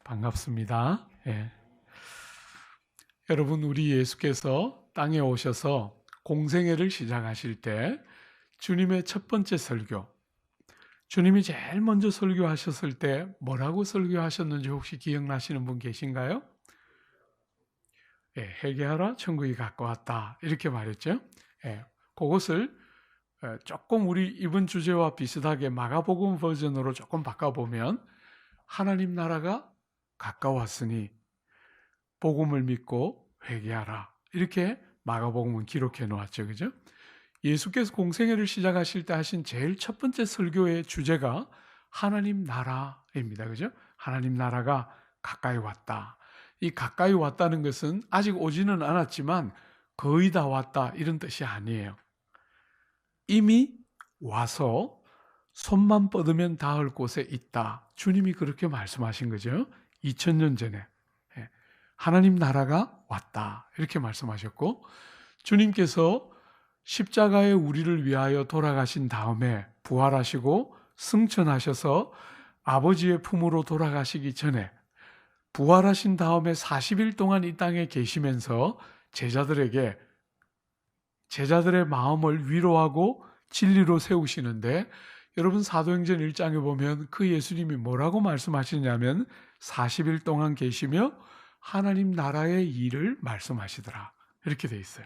반갑습니다. 예. 여러분, 우리 예수께서 땅에 오셔서 공생애를 시작하실 때 주님의 첫 번째 설교, 주님이 제일 먼저 설교하셨을 때 뭐라고 설교하셨는지 혹시 기억나시는 분 계신가요? 예, 회개하라, 천국이 가까웠다, 이렇게 말했죠. 예, 그것을 조금 우리 이번 주제와 비슷하게 마가복음 버전으로 조금 바꿔보면, 하나님 나라가 가까웠으니 복음을 믿고 회개하라, 이렇게 마가복음은 기록해 놓았죠. 그죠? 예수께서 공생애를 시작하실 때 하신 제일 첫 번째 설교의 주제가 하나님 나라입니다. 그죠? 하나님 나라가 가까이 왔다. 이 가까이 왔다는 것은 아직 오지는 않았지만 거의 다 왔다, 이런 뜻이 아니에요. 이미 와서 손만 뻗으면 닿을 곳에 있다. 주님이 그렇게 말씀하신 거죠. 2000년 전에. 하나님 나라가 왔다, 이렇게 말씀하셨고, 주님께서 십자가에 우리를 위하여 돌아가신 다음에 부활하시고 승천하셔서 아버지의 품으로 돌아가시기 전에 부활하신 다음에 40일 동안 이 땅에 계시면서 제자들의 마음을 위로하고 진리로 세우시는데, 여러분 사도행전 1장에 보면 그 예수님이 뭐라고 말씀하시냐면 40일 동안 계시며 하나님 나라의 일을 말씀하시더라, 이렇게 돼 있어요.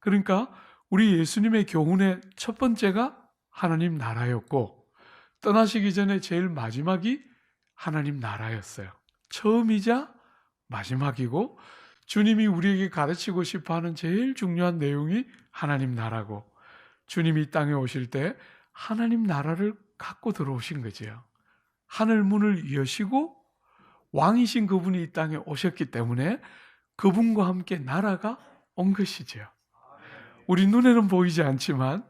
그러니까 우리 예수님의 교훈의 첫 번째가 하나님 나라였고, 떠나시기 전에 제일 마지막이 하나님 나라였어요. 처음이자 마지막이고, 주님이 우리에게 가르치고 싶어하는 제일 중요한 내용이 하나님 나라고, 주님이 이 땅에 오실 때 하나님 나라를 갖고 들어오신 거죠. 하늘 문을 여시고 왕이신 그분이 이 땅에 오셨기 때문에 그분과 함께 나라가 온 것이죠. 우리 눈에는 보이지 않지만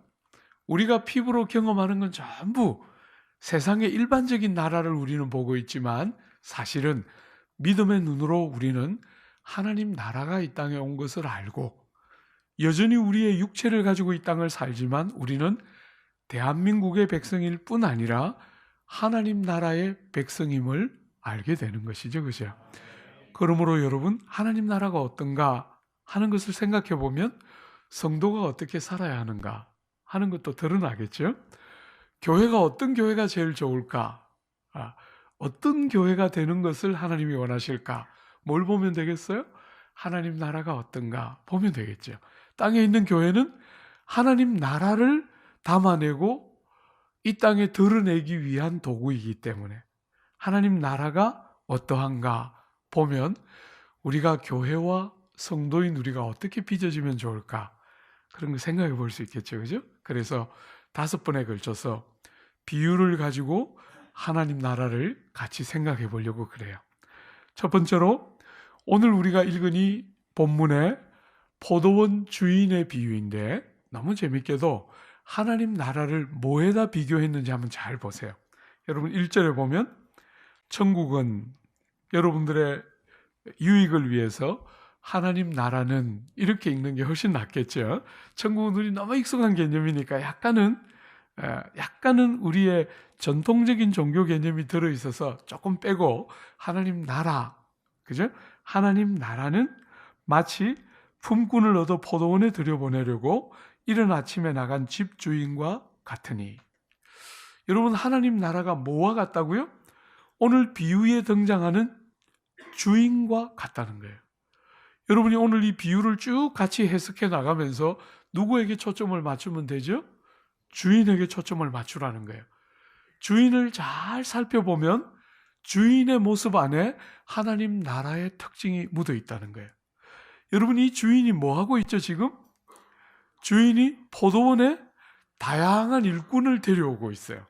우리가 피부로 경험하는 건 전부 세상의 일반적인 나라를 우리는 보고 있지만, 사실은 믿음의 눈으로 우리는 하나님 나라가 이 땅에 온 것을 알고, 여전히 우리의 육체를 가지고 이 땅을 살지만 우리는 대한민국의 백성일 뿐 아니라 하나님 나라의 백성임을 알게 되는 것이죠. 그죠? 그러므로 여러분, 하나님 나라가 어떤가 하는 것을 생각해 보면 성도가 어떻게 살아야 하는가 하는 것도 드러나겠죠. 교회가 어떤 교회가 제일 좋을까? 어떤 교회가 되는 것을 하나님이 원하실까? 뭘 보면 되겠어요? 하나님 나라가 어떤가 보면 되겠죠. 땅에 있는 교회는 하나님 나라를 담아내고 이 땅에 드러내기 위한 도구이기 때문에 하나님 나라가 어떠한가 보면 우리가 교회와 성도인 우리가 어떻게 빚어지면 좋을까, 그런 거 생각해 볼 수 있겠죠. 그죠? 그래서 5번에 걸쳐서 비유를 가지고 하나님 나라를 같이 생각해 보려고 그래요. 첫 번째로 오늘 우리가 읽은 이 본문의 포도원 주인의 비유인데, 너무 재밌게도 하나님 나라를 뭐에다 비교했는지 한번 잘 보세요. 여러분 1절에 보면 천국은, 여러분들의 유익을 위해서 하나님 나라는, 이렇게 읽는 게 훨씬 낫겠죠. 천국은 우리 너무 익숙한 개념이니까 약간은 우리의 전통적인 종교 개념이 들어있어서 조금 빼고 하나님 나라, 그죠? 하나님 나라는 마치 품꾼을 얻어 포도원에 들여보내려고 이른 아침에 나간 집주인과 같으니. 여러분, 하나님 나라가 뭐와 같다고요? 오늘 비유에 등장하는 주인과 같다는 거예요. 여러분이 오늘 이 비유를 쭉 같이 해석해 나가면서 누구에게 초점을 맞추면 되죠? 주인에게 초점을 맞추라는 거예요. 주인을 잘 살펴보면 주인의 모습 안에 하나님 나라의 특징이 묻어 있다는 거예요. 여러분, 이 주인이 뭐 하고 있죠 지금? 주인이 포도원에 다양한 일꾼을 데려오고 있어요.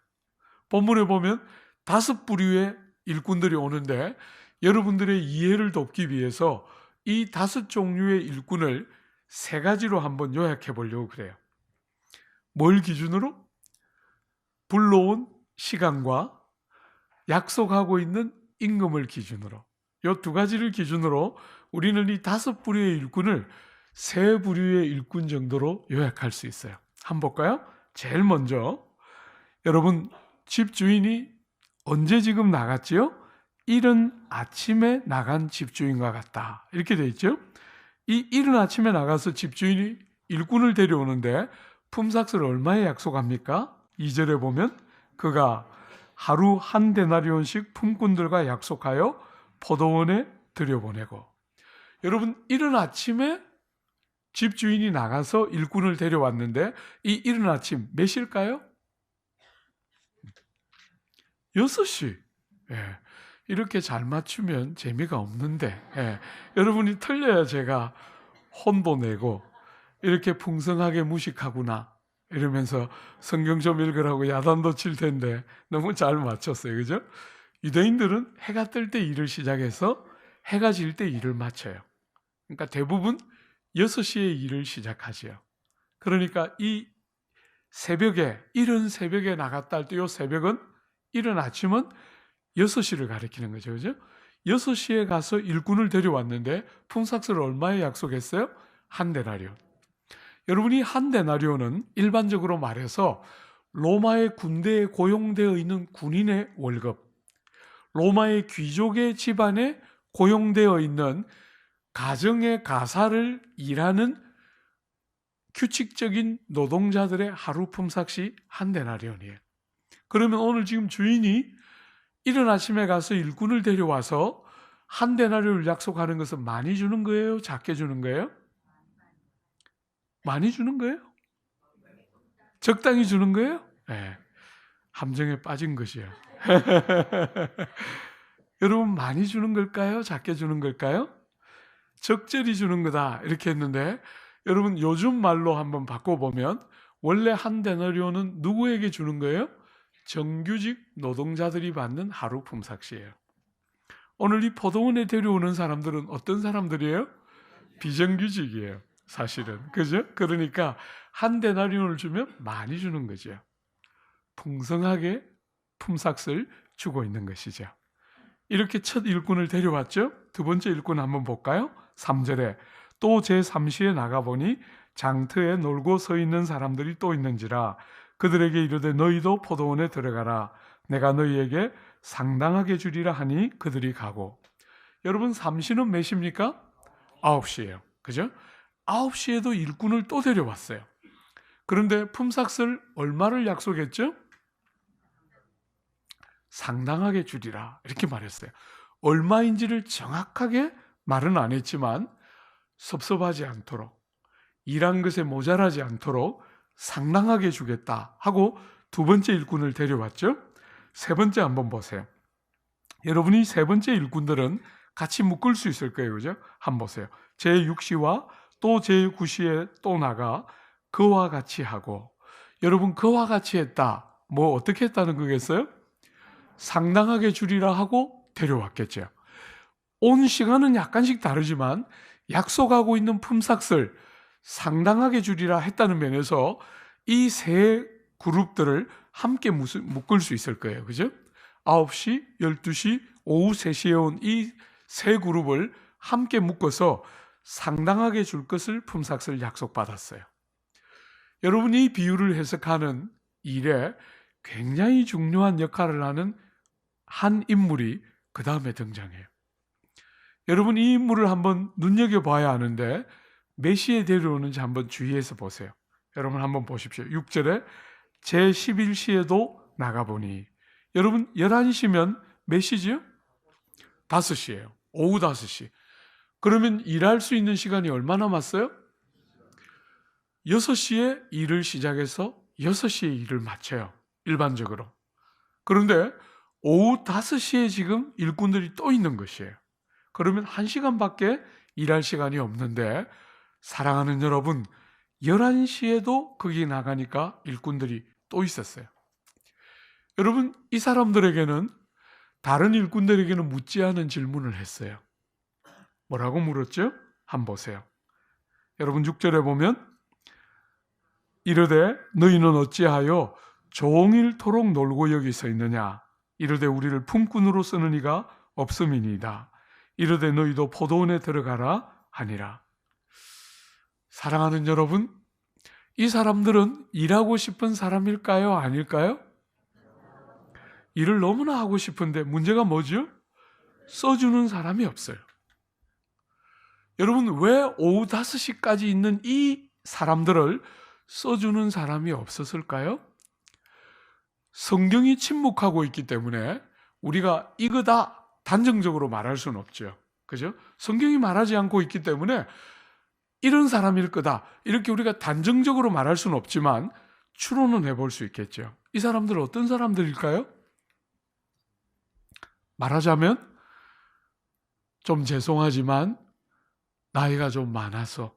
본문에 보면 5부류의 일꾼들이 오는데, 여러분들의 이해를 돕기 위해서 이 5종류의 일꾼을 3가지로 한번 요약해 보려고 그래요. 뭘 기준으로? 불러온 시간과 약속하고 있는 임금을 기준으로, 이 2가지를 기준으로 우리는 이 5부류의 일꾼을 3부류의 일꾼 정도로 요약할 수 있어요. 한번 볼까요? 제일 먼저, 여러분 집주인이 언제 지금 나갔지요? 이른 아침에 나간 집주인과 같다. 이렇게 돼 있죠. 이 이른 아침에 나가서 집주인이 일꾼을 데려오는데 품삯을 얼마에 약속합니까? 2절에 보면 그가 하루 한 데나리온씩 품꾼들과 약속하여 포도원에 들여보내고. 여러분, 이른 아침에 집주인이 나가서 일꾼을 데려왔는데 이 이른 아침 몇 시일까요? 6시. 예. 이렇게 잘 맞추면 재미가 없는데, 예. 여러분이 틀려야 제가 혼도 내고 이렇게 풍성하게 무식하구나 이러면서 성경 좀 읽으라고 야단도 칠 텐데 너무 잘 맞췄어요. 그죠? 유대인들은 해가 뜰 때 일을 시작해서 해가 질 때 일을 마쳐요. 그러니까 대부분 6시에 일을 시작하지요. 그러니까 이 새벽에, 이른 새벽에 나갔다 할 때 이 새벽은, 이른 아침은 6시를 가리키는 거죠. 그죠? 6시에 가서 일꾼을 데려왔는데 품삯을 얼마에 약속했어요? 한 데나리온. 여러분이 한 데나리온은 일반적으로 말해서 로마의 군대에 고용되어 있는 군인의 월급, 로마의 귀족의 집안에 고용되어 있는 가정의 가사를 일하는 규칙적인 노동자들의 하루 품삯이 한 데나리온이에요. 그러면 오늘 지금 주인이 이른 아침에 가서 일꾼을 데려와서 한 데나리온을 약속하는 것은 많이 주는 거예요? 작게 주는 거예요? 많이 주는 거예요? 적당히 주는 거예요? 네. 함정에 빠진 것이에요. 여러분, 많이 주는 걸까요? 작게 주는 걸까요? 적절히 주는 거다 이렇게 했는데, 여러분 요즘 말로 한번 바꿔보면 원래 한 데나리온은 누구에게 주는 거예요? 정규직 노동자들이 받는 하루 품삯이에요. 오늘 이 포도원에 데려오는 사람들은 어떤 사람들이에요? 비정규직이에요. 사실은. 그죠? 그러니까 한 데나리온을 주면 많이 주는 거죠. 풍성하게 품삯을 주고 있는 것이죠. 이렇게 첫 일꾼을 데려왔죠. 두 번째 일꾼 한번 볼까요? 3절에 또 제3시에 나가보니 장터에 놀고 서 있는 사람들이 또 있는지라 그들에게 이르되 너희도 포도원에 들어가라. 내가 너희에게 상당하게 주리라 하니 그들이 가고. 여러분 3시는 몇 시입니까? 9시예요. 그죠? 9시에도 일꾼을 또 데려왔어요. 그런데 품삯을 얼마를 약속했죠? 상당하게 주리라 이렇게 말했어요. 얼마인지를 정확하게 말은 안 했지만 섭섭하지 않도록, 일한 것에 모자라지 않도록 상당하게 주겠다 하고 두 번째 일꾼을 데려왔죠. 세 번째 한번 보세요. 여러분이 세 번째 일꾼들은 같이 묶을 수 있을 거예요. 그죠? 한번 보세요. 제6시와 또 제9시에 또 나가 그와 같이 하고. 여러분 그와 같이 했다. 뭐 어떻게 했다는 거겠어요? 상당하게 주리라 하고 데려왔겠죠. 온 시간은 약간씩 다르지만 약속하고 있는 품삯을 상당하게 주리라 했다는 면에서 이 세 그룹들을 함께 묶을 수 있을 거예요. 그죠? 9시, 12시, 오후 3시에 온 이 세 그룹을 함께 묶어서 상당하게 줄 것을 품삯을 약속받았어요. 여러분이 이 비유를 해석하는 일에 굉장히 중요한 역할을 하는 한 인물이 그 다음에 등장해요. 여러분 이 인물을 한번 눈여겨봐야 하는데 몇 시에 데려오는지 한번 주의해서 보세요. 여러분 한번 보십시오. 6절에 제11시에도 나가보니. 여러분 11시면 몇 시죠? 5시예요. 오후 5시. 그러면 일할 수 있는 시간이 얼마 남았어요? 6시에 일을 시작해서 6시에 일을 마쳐요. 일반적으로. 그런데 오후 5시에 지금 일꾼들이 또 있는 것이에요. 그러면 1시간밖에 일할 시간이 없는데 사랑하는 여러분 11시에도 거기 나가니까 일꾼들이 또 있었어요. 여러분 이 사람들에게는 다른 일꾼들에게는 묻지 않은 질문을 했어요. 뭐라고 물었죠? 한번 보세요. 여러분 6절에 보면 이르되 너희는 어찌하여 종일토록 놀고 여기 서 있느냐 이르되 우리를 품꾼으로 쓰는 이가 없음이니이다. 이르되 너희도 포도원에 들어가라 하니라. 사랑하는 여러분, 이 사람들은 일하고 싶은 사람일까요? 아닐까요? 일을 너무나 하고 싶은데 문제가 뭐죠? 써주는 사람이 없어요. 여러분, 왜 오후 5시까지 있는 이 사람들을 써주는 사람이 없었을까요? 성경이 침묵하고 있기 때문에 우리가 이거다 단정적으로 말할 수는 없죠. 그죠? 성경이 말하지 않고 있기 때문에 이런 사람일 거다, 이렇게 우리가 단정적으로 말할 수는 없지만 추론은 해볼 수 있겠죠. 이 사람들은 어떤 사람들일까요? 말하자면 좀 죄송하지만 나이가 좀 많아서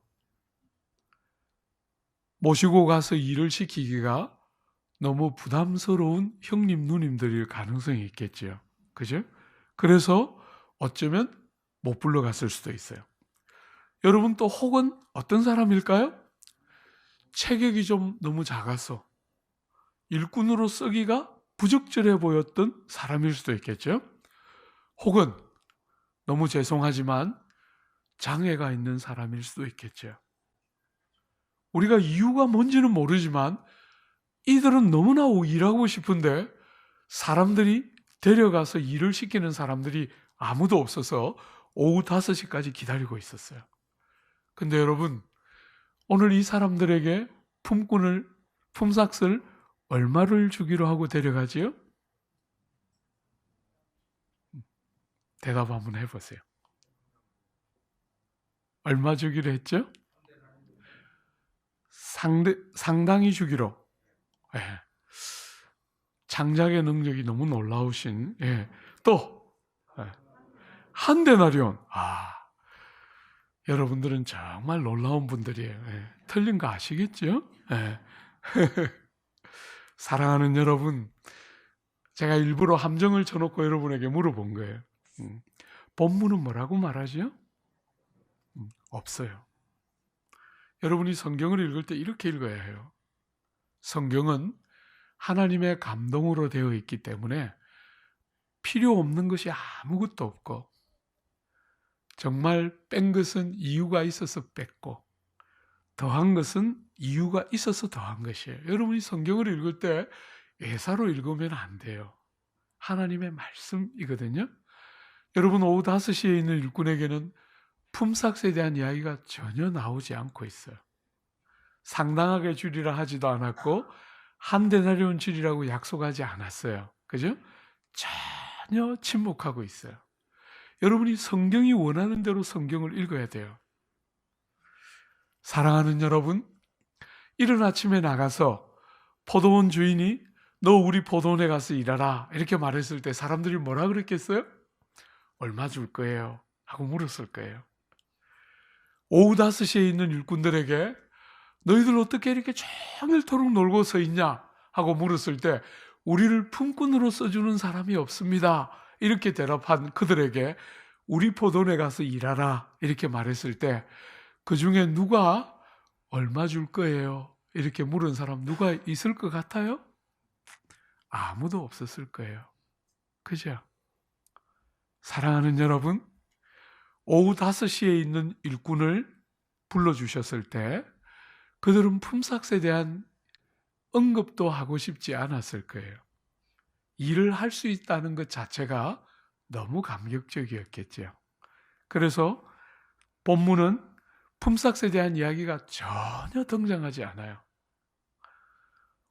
모시고 가서 일을 시키기가 너무 부담스러운 형님 누님들일 가능성이 있겠죠. 그죠? 그래서 어쩌면 못 불러갔을 수도 있어요. 여러분, 또 혹은 어떤 사람일까요? 체격이 좀 너무 작아서 일꾼으로 쓰기가 부적절해 보였던 사람일 수도 있겠죠. 혹은 너무 죄송하지만 장애가 있는 사람일 수도 있겠죠. 우리가 이유가 뭔지는 모르지만 이들은 너무나 일하고 싶은데 사람들이 데려가서 일을 시키는 사람들이 아무도 없어서 오후 5시까지 기다리고 있었어요. 근데 여러분, 오늘 이 사람들에게 품삯을 얼마를 주기로 하고 데려가지요? 대답 한번 해보세요. 얼마 주기로 했죠? 상당히 주기로. 예. 장작의 능력이 너무 놀라우신. 예. 또 한 데나리온. 여러분들은 정말 놀라운 분들이에요. 예. 틀린 거 아시겠죠? 예. 사랑하는 여러분, 제가 일부러 함정을 쳐놓고 여러분에게 물어본 거예요. 본문은 뭐라고 말하죠? 없어요. 여러분이 성경을 읽을 때 이렇게 읽어야 해요. 성경은 하나님의 감동으로 되어 있기 때문에 필요 없는 것이 아무것도 없고, 정말 뺀 것은 이유가 있어서 뺐고, 더한 것은 이유가 있어서 더한 것이에요. 여러분이 성경을 읽을 때 예사로 읽으면 안 돼요. 하나님의 말씀이거든요. 여러분, 오후 5시에 있는 일꾼에게는 품삯에 대한 이야기가 전혀 나오지 않고 있어요. 상당하게 주리라 하지도 않았고 한 데나리온 주리라고 약속하지 않았어요. 그죠? 전혀 침묵하고 있어요. 여러분이 성경이 원하는 대로 성경을 읽어야 돼요. 사랑하는 여러분, 이른 아침에 나가서 포도원 주인이 너 우리 포도원에 가서 일하라 이렇게 말했을 때 사람들이 뭐라 그랬겠어요? 얼마 줄 거예요? 하고 물었을 거예요. 오후 5시에 있는 일꾼들에게 너희들 어떻게 이렇게 종일토록 놀고 서 있냐? 하고 물었을 때 우리를 품꾼으로 써주는 사람이 없습니다. 이렇게 대답한 그들에게 우리 포도원에 가서 일하라 이렇게 말했을 때 그 중에 누가 얼마 줄 거예요? 이렇게 물은 사람 누가 있을 것 같아요? 아무도 없었을 거예요. 그죠? 사랑하는 여러분, 오후 5시에 있는 일꾼을 불러주셨을 때 그들은 품삯에 대한 언급도 하고 싶지 않았을 거예요. 일을 할 수 있다는 것 자체가 너무 감격적이었겠죠. 그래서 본문은 품삯에 대한 이야기가 전혀 등장하지 않아요.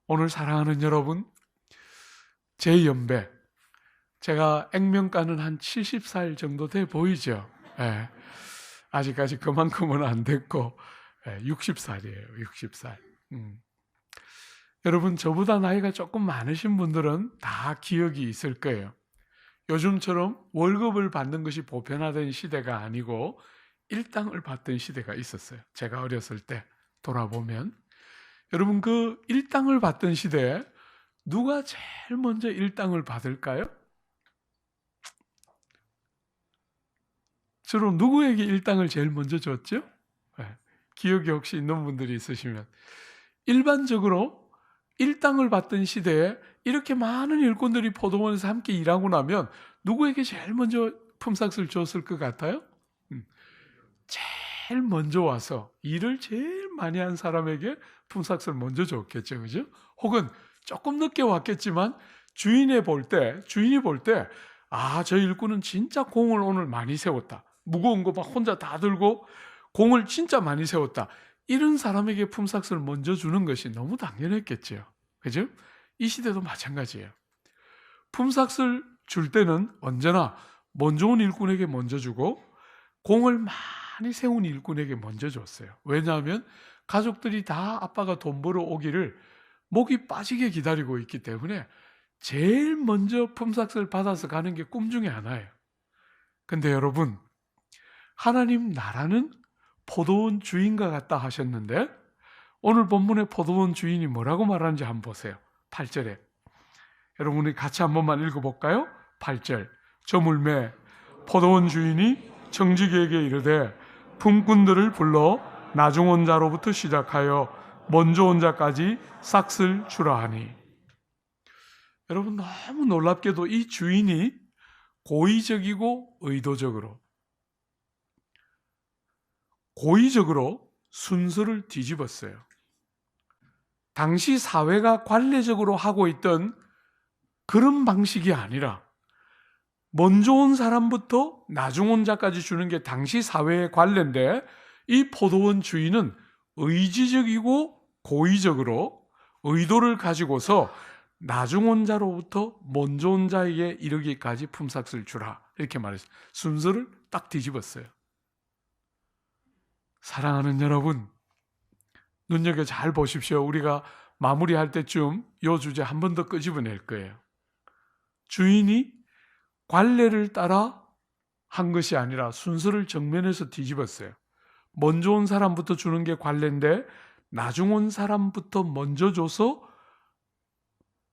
오늘 사랑하는 여러분, 제 연배, 제가 액면가는 한 70살 정도 돼 보이죠? 예. 아직까지 그만큼은 안 됐고 60살이에요. 60살. 여러분, 저보다 나이가 조금 많으신 분들은 다 기억이 있을 거예요. 요즘처럼 월급을 받는 것이 보편화된 시대가 아니고 일당을 받던 시대가 있었어요. 제가 어렸을 때 돌아보면 여러분, 그 일당을 받던 시대에 누가 제일 먼저 일당을 받을까요? 주로 누구에게 일당을 제일 먼저 줬죠? 기억이 혹시 있는 분들이 있으시면 일반적으로 일당을 받던 시대에 이렇게 많은 일꾼들이 포도원에서 함께 일하고 나면 누구에게 제일 먼저 품삯을 줬을 것 같아요? 제일 먼저 와서 일을 제일 많이 한 사람에게 품삯을 먼저 줬겠죠. 그죠? 혹은 조금 늦게 왔겠지만 주인이 볼 때 저 일꾼은 진짜 공을 오늘 많이 세웠다. 무거운 거 막 혼자 다 들고 공을 진짜 많이 세웠다. 이런 사람에게 품삯을 먼저 주는 것이 너무 당연했겠죠. 그죠? 이 시대도 마찬가지예요. 품삯을 줄 때는 언제나 먼저 온 일꾼에게 먼저 주고 공을 많이 세운 일꾼에게 먼저 줬어요. 왜냐하면 가족들이 다 아빠가 돈 벌어 오기를 목이 빠지게 기다리고 있기 때문에 제일 먼저 품삯을 받아서 가는 게 꿈 중에 하나예요. 근데 여러분, 하나님 나라는 포도원 주인과 같다 하셨는데 오늘 본문의 포도원 주인이 뭐라고 말하는지 한번 보세요. 8절에. 여러분이 같이 한 번만 읽어볼까요? 8절. 저물매 포도원 주인이 청지기에게 이르되 품꾼들을 불러 나중 온 자로부터 시작하여 먼저 온 자까지 싹을 주라 하니. 여러분, 너무 놀랍게도 이 주인이 고의적이고 의도적으로 순서를 뒤집었어요. 당시 사회가 관례적으로 하고 있던 그런 방식이 아니라 먼저 온 사람부터 나중 온 자까지 주는 게 당시 사회의 관례인데 이 포도원 주인은 의지적이고 고의적으로 의도를 가지고서 나중 온 자로부터 먼저 온 자에게 이르기까지 품삯을 주라 이렇게 말했어요. 순서를 딱 뒤집었어요. 사랑하는 여러분, 눈여겨 잘 보십시오. 우리가 마무리할 때쯤 이 주제 한 번 더 끄집어낼 거예요. 주인이 관례를 따라 한 것이 아니라 순서를 정면에서 뒤집었어요. 먼저 온 사람부터 주는 게 관례인데 나중 온 사람부터 먼저 줘서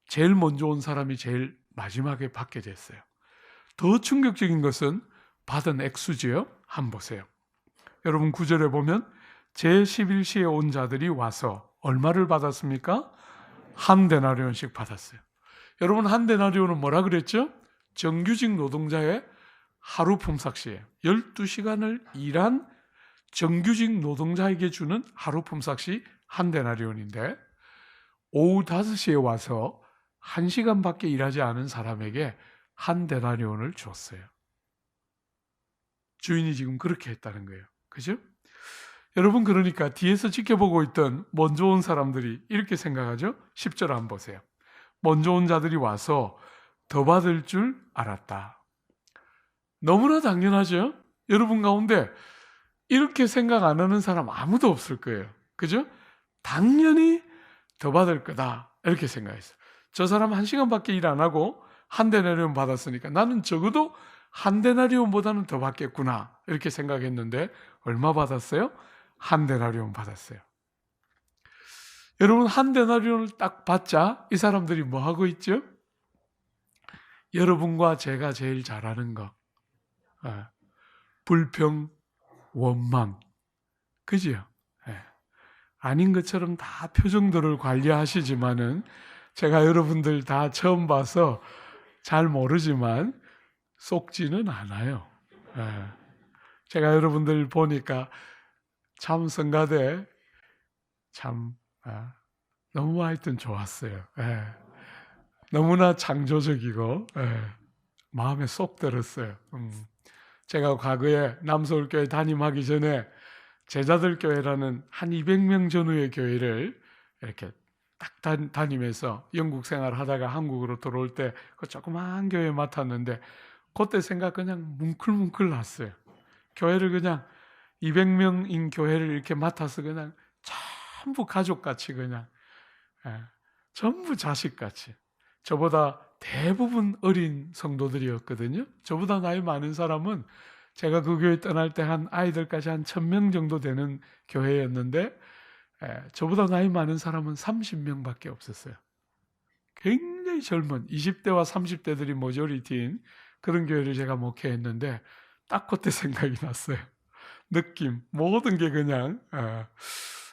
제일 먼저 온 사람이 제일 마지막에 받게 됐어요. 더 충격적인 것은 받은 액수지요. 한번 보세요. 여러분 9절에 보면 제11시에 온 자들이 와서 얼마를 받았습니까? 한 데나리온씩 받았어요. 여러분 한 데나리온은 뭐라 그랬죠? 정규직 노동자의 하루 품삯이에요. 12시간을 일한 정규직 노동자에게 주는 하루 품삯이 한 데나리온인데 오후 5시에 와서 1시간밖에 일하지 않은 사람에게 한 데나리온을 줬어요. 주인이 지금 그렇게 했다는 거예요. 그죠? 여러분 그러니까 뒤에서 지켜보고 있던 먼저 온 사람들이 이렇게 생각하죠? 10절 한번 보세요. 먼저 온 자들이 와서 더 받을 줄 알았다. 너무나 당연하죠? 여러분 가운데 이렇게 생각 안 하는 사람 아무도 없을 거예요. 그죠? 당연히 더 받을 거다 이렇게 생각했어요. 저 사람 1시간밖에 일 안 하고 한 데나리온 받았으니까 나는 적어도 한 데나리온보다는 더 받겠구나 이렇게 생각했는데 얼마 받았어요? 한 데나리온 받았어요. 여러분 한 데나리온을 딱 받자 이 사람들이 뭐 하고 있죠? 여러분과 제가 제일 잘하는 거 불평, 원망 그지요? 아닌 것처럼 다 표정들을 관리하시지만은 제가 여러분들 다 처음 봐서 잘 모르지만 속지는 않아요. 제가 여러분들 보니까 참 성가대 참 너무 하여튼 좋았어요. 너무나 창조적이고 마음에 쏙 들었어요. 제가 과거에 남서울교회 담임하기 전에 제자들 교회라는 한 200명 전후의 교회를 이렇게 딱 다니면서 영국 생활하다가 한국으로 들어올 때 그 조그만 교회 맡았는데 그때 생각 그냥 뭉클뭉클 났어요. 교회를 그냥 200명인 교회를 이렇게 맡아서 그냥 전부 가족같이 그냥 전부 자식같이 저보다 대부분 어린 성도들이었거든요. 저보다 나이 많은 사람은 제가 그 교회 떠날 때 한 아이들까지 한 1000명 정도 되는 교회였는데 저보다 나이 많은 사람은 30명밖에 없었어요. 굉장히 젊은 20대와 30대들이 모조리티인 그런 교회를 제가 목회했는데 딱 그때 생각이 났어요. 느낌, 모든 게 그냥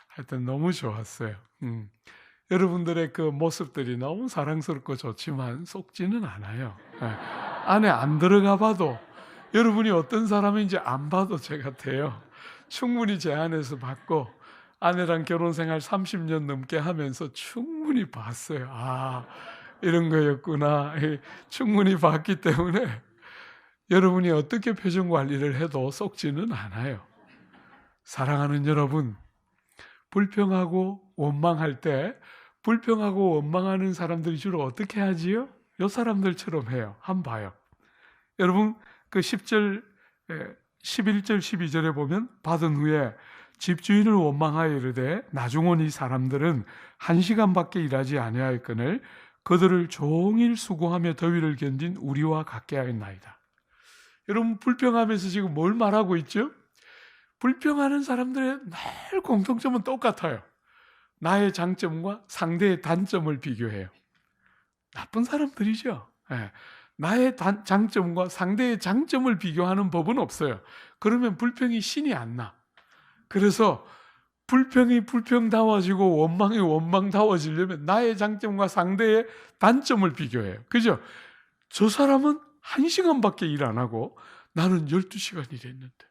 하여튼 너무 좋았어요. 여러분들의 그 모습들이 너무 사랑스럽고 좋지만 속지는 않아요. 안에 안 들어가 봐도 여러분이 어떤 사람인지 안 봐도 제가 돼요. 충분히 제 안에서 봤고 아내랑 결혼생활 30년 넘게 하면서 충분히 봤어요. 이런 거였구나. 충분히 봤기 때문에 여러분이 어떻게 표정 관리를 해도 썩지는 않아요. 사랑하는 여러분, 불평하고 원망할 때 불평하고 원망하는 사람들이 주로 어떻게 하지요? 요 사람들처럼 해요. 한번 봐요. 여러분 그 10절, 11절, 12절에 보면 받은 후에 집주인을 원망하여 이르되 나중은 이 사람들은 1시간밖에 일하지 아니하였거늘 그들을 종일 수고하며 더위를 견딘 우리와 같게 하였나이다. 여러분 불평하면서 지금 뭘 말하고 있죠? 불평하는 사람들의 늘 공통점은 똑같아요. 나의 장점과 상대의 단점을 비교해요. 나쁜 사람들이죠. 예. 나의 장점과 상대의 장점을 비교하는 법은 없어요. 그러면 불평이 신이 안 나. 그래서 불평이 불평다워지고 원망이 원망다워지려면 나의 장점과 상대의 단점을 비교해요. 그죠? 저 사람은 1시간밖에 일 안 하고 나는 12시간 일했는데.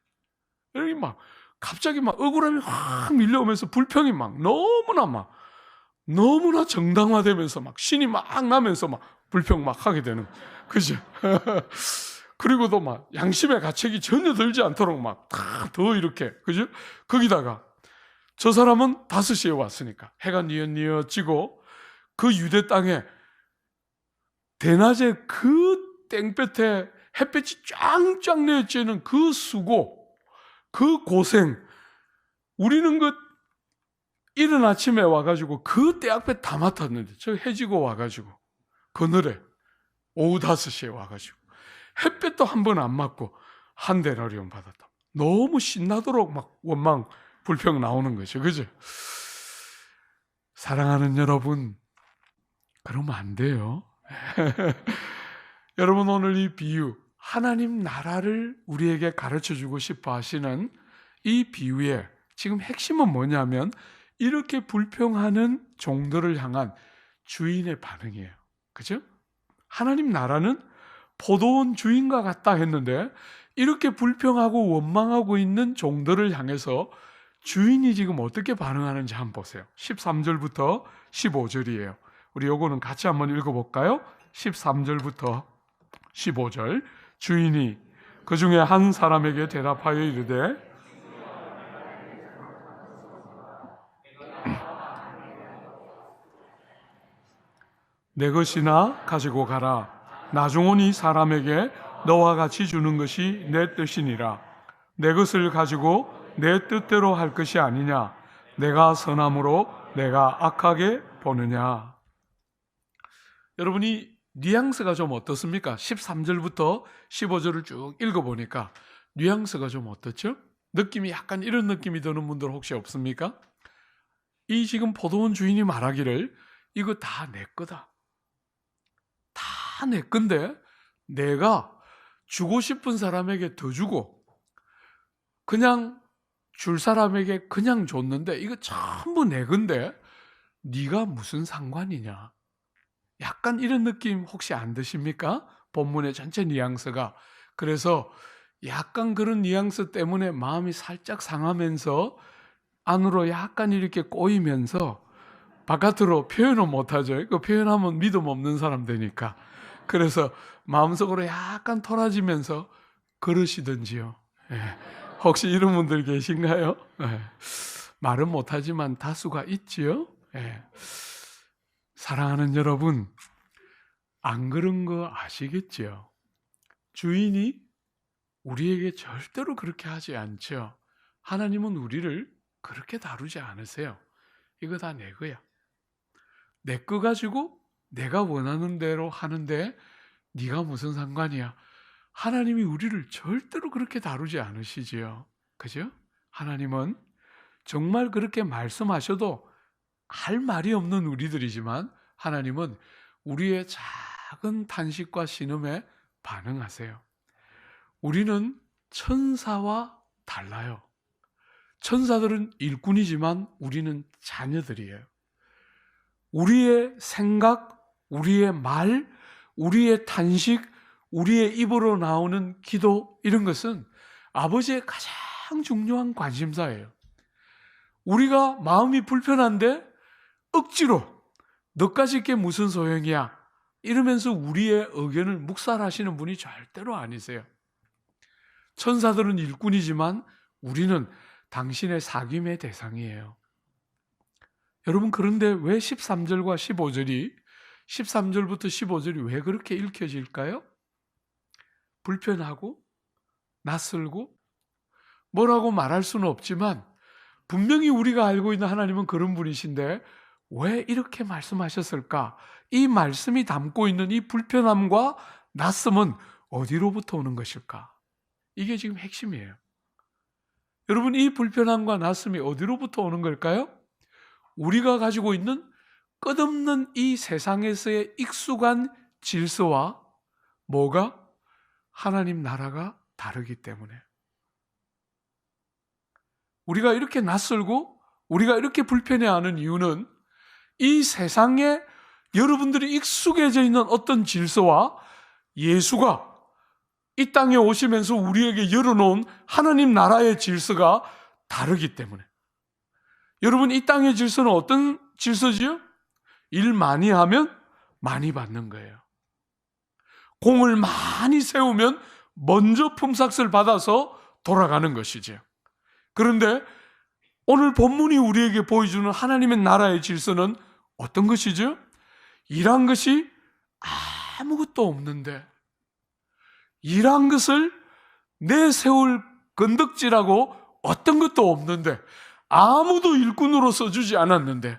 여기 막 갑자기 막 억울함이 확 밀려오면서 불평이 막 너무나 정당화되면서 막 신이 막 나면서 막 불평 막 하게 되는. 그죠? 그리고도 막 양심의 가책이 전혀 들지 않도록 막 더 이렇게. 그죠? 거기다가 저 사람은 5시에 왔으니까 해가 뉘엿뉘엿 지고 그 유대 땅에 대낮에 그 땡볕에 햇볕이 쫙쫙 내쬐는 그 수고, 그 고생, 우리는 그 이른 아침에 와가지고 그 때 앞에 다 맡았는데 저 해지고 와가지고 그늘에 오후 5시에 와가지고 햇볕도 한 번 안 맞고 한 데나리온 받았다. 너무 신나도록 막 원망, 불평 나오는 거죠. 그죠? 사랑하는 여러분, 그러면 안 돼요. 여러분 오늘 이 비유, 하나님 나라를 우리에게 가르쳐주고 싶어 하시는 이 비유의 지금 핵심은 뭐냐면 이렇게 불평하는 종들을 향한 주인의 반응이에요. 그죠? 하나님 나라는 포도원 주인과 같다 했는데 이렇게 불평하고 원망하고 있는 종들을 향해서 주인이 지금 어떻게 반응하는지 한번 보세요. 13절부터 15절이에요. 우리 요거는 같이 한번 읽어볼까요? 13절부터 15절. 주인이 그 중에 한 사람에게 대답하여 이르되 내 것이나 가지고 가라. 나중은 이 사람에게 너와 같이 주는 것이 내 뜻이니라. 내 것을 가지고 내 뜻대로 할 것이 아니냐. 내가 선함으로 내가 악하게 보느냐. 여러분이 뉘앙스가 좀 어떻습니까? 13절부터 15절을 쭉 읽어보니까 뉘앙스가 좀 어떻죠? 느낌이 약간 이런 느낌이 드는 분들 혹시 없습니까? 이 지금 포도원 주인이 말하기를 이거 다 내 거다. 다 내 건데 내가 주고 싶은 사람에게 더 주고 그냥 줄 사람에게 그냥 줬는데 이거 전부 내 건데 네가 무슨 상관이냐. 약간 이런 느낌 혹시 안 드십니까? 본문의 전체 뉘앙스가. 그래서 약간 그런 뉘앙스 때문에 마음이 살짝 상하면서 안으로 약간 이렇게 꼬이면서 바깥으로 표현을 못하죠. 그 표현하면 믿음 없는 사람 되니까. 그래서 마음속으로 약간 토라지면서 그러시든지요. 예. 혹시 이런 분들 계신가요? 예. 말은 못하지만 다수가 있지요. 예. 사랑하는 여러분, 안 그런 거 아시겠죠? 주인이 우리에게 절대로 그렇게 하지 않죠. 하나님은 우리를 그렇게 다루지 않으세요. 이거 다 내 거야. 내 거 가지고 내가 원하는 대로 하는데 네가 무슨 상관이야. 하나님이 우리를 절대로 그렇게 다루지 않으시지요. 그죠? 하나님은 정말 그렇게 말씀하셔도 할 말이 없는 우리들이지만 하나님은 우리의 작은 탄식과 신음에 반응하세요. 우리는 천사와 달라요. 천사들은 일꾼이지만 우리는 자녀들이에요. 우리의 생각, 우리의 말, 우리의 탄식, 우리의 입으로 나오는 기도 이런 것은 아버지의 가장 중요한 관심사예요. 우리가 마음이 불편한데 억지로 너까지 있게 무슨 소용이야 이러면서 우리의 의견을 묵살하시는 분이 절대로 아니세요. 천사들은 일꾼이지만 우리는 당신의 사귐의 대상이에요. 여러분, 그런데 왜 13절과 15절이 13절부터 15절이 왜 그렇게 읽혀질까요? 불편하고 낯설고 뭐라고 말할 수는 없지만 분명히 우리가 알고 있는 하나님은 그런 분이신데 왜 이렇게 말씀하셨을까? 이 말씀이 담고 있는 이 불편함과 낯섦은 어디로부터 오는 것일까? 이게 지금 핵심이에요. 여러분, 이 불편함과 낯섦이 어디로부터 오는 걸까요? 우리가 가지고 있는 끝없는 이 세상에서의 익숙한 질서와 뭐가? 하나님 나라가 다르기 때문에. 우리가 이렇게 낯설고 우리가 이렇게 불편해하는 이유는 이 세상에 여러분들이 익숙해져 있는 어떤 질서와 예수가 이 땅에 오시면서 우리에게 열어놓은 하나님 나라의 질서가 다르기 때문에. 여러분, 이 땅의 질서는 어떤 질서지요? 일 많이 하면 많이 받는 거예요. 공을 많이 세우면 먼저 품삯을 받아서 돌아가는 것이죠. 그런데 오늘 본문이 우리에게 보여주는 하나님의 나라의 질서는 어떤 것이죠? 일한 것이 아무것도 없는데 일한 것을 내세울 건덕지라고 어떤 것도 없는데 아무도 일꾼으로 써주지 않았는데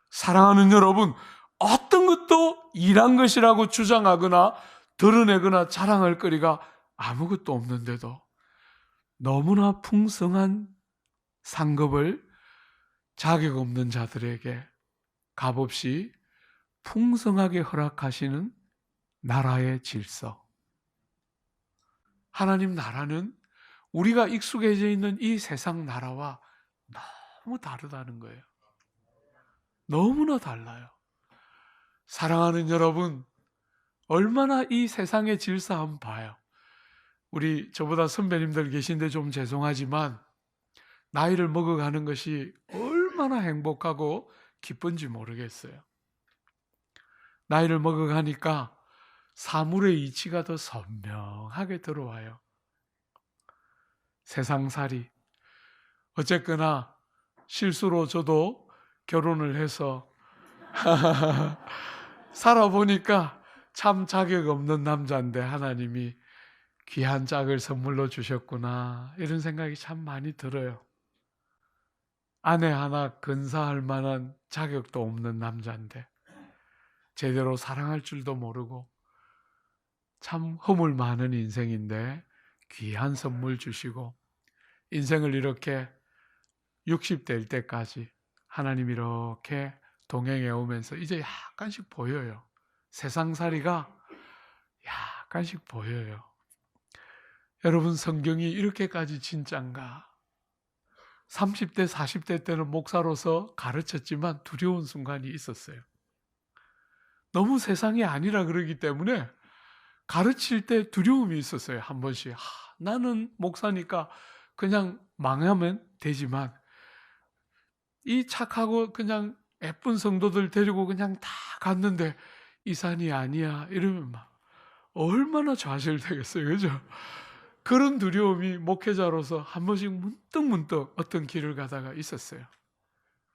사랑하는 여러분, 어떤 것도 일한 것이라고 주장하거나 드러내거나 자랑할 거리가 아무것도 없는데도 너무나 풍성한 상급을 자격 없는 자들에게 값없이 풍성하게 허락하시는 나라의 질서. 하나님 나라는 우리가 익숙해져 있는 이 세상 나라와 너무 다르다는 거예요. 너무나 달라요. 사랑하는 여러분, 얼마나 이 세상의 질서 한번 봐요. 우리 저보다 선배님들 계신데 좀 죄송하지만 나이를 먹어가는 것이 얼마나 행복하고 기쁜지 모르겠어요. 나이를 먹어가니까 사물의 이치가 더 선명하게 들어와요. 세상살이. 어쨌거나 실수로 저도 결혼을 해서 살아보니까 참 자격 없는 남자인데 하나님이 귀한 짝을 선물로 주셨구나, 이런 생각이 참 많이 들어요. 아내 하나 근사할 만한 자격도 없는 남자인데 제대로 사랑할 줄도 모르고 참 허물 많은 인생인데 귀한 선물 주시고 인생을 이렇게 60대일 때까지 하나님 이렇게 동행해 오면서 이제 약간씩 보여요. 세상살이가 약간씩 보여요. 여러분, 성경이 이렇게까지 진짠가? 30대, 40대 때는 목사로서 가르쳤지만 두려운 순간이 있었어요. 너무 세상이 아니라 그러기 때문에 가르칠 때 두려움이 있었어요. 한 번씩. 나는 목사니까 그냥 망하면 되지만 이 착하고 그냥 예쁜 성도들 데리고 그냥 다 갔는데 이 산이 아니야 이러면 막 얼마나 좌절되겠어요. 그죠? 그런 두려움이 목회자로서 한 번씩 문득문득 어떤 길을 가다가 있었어요.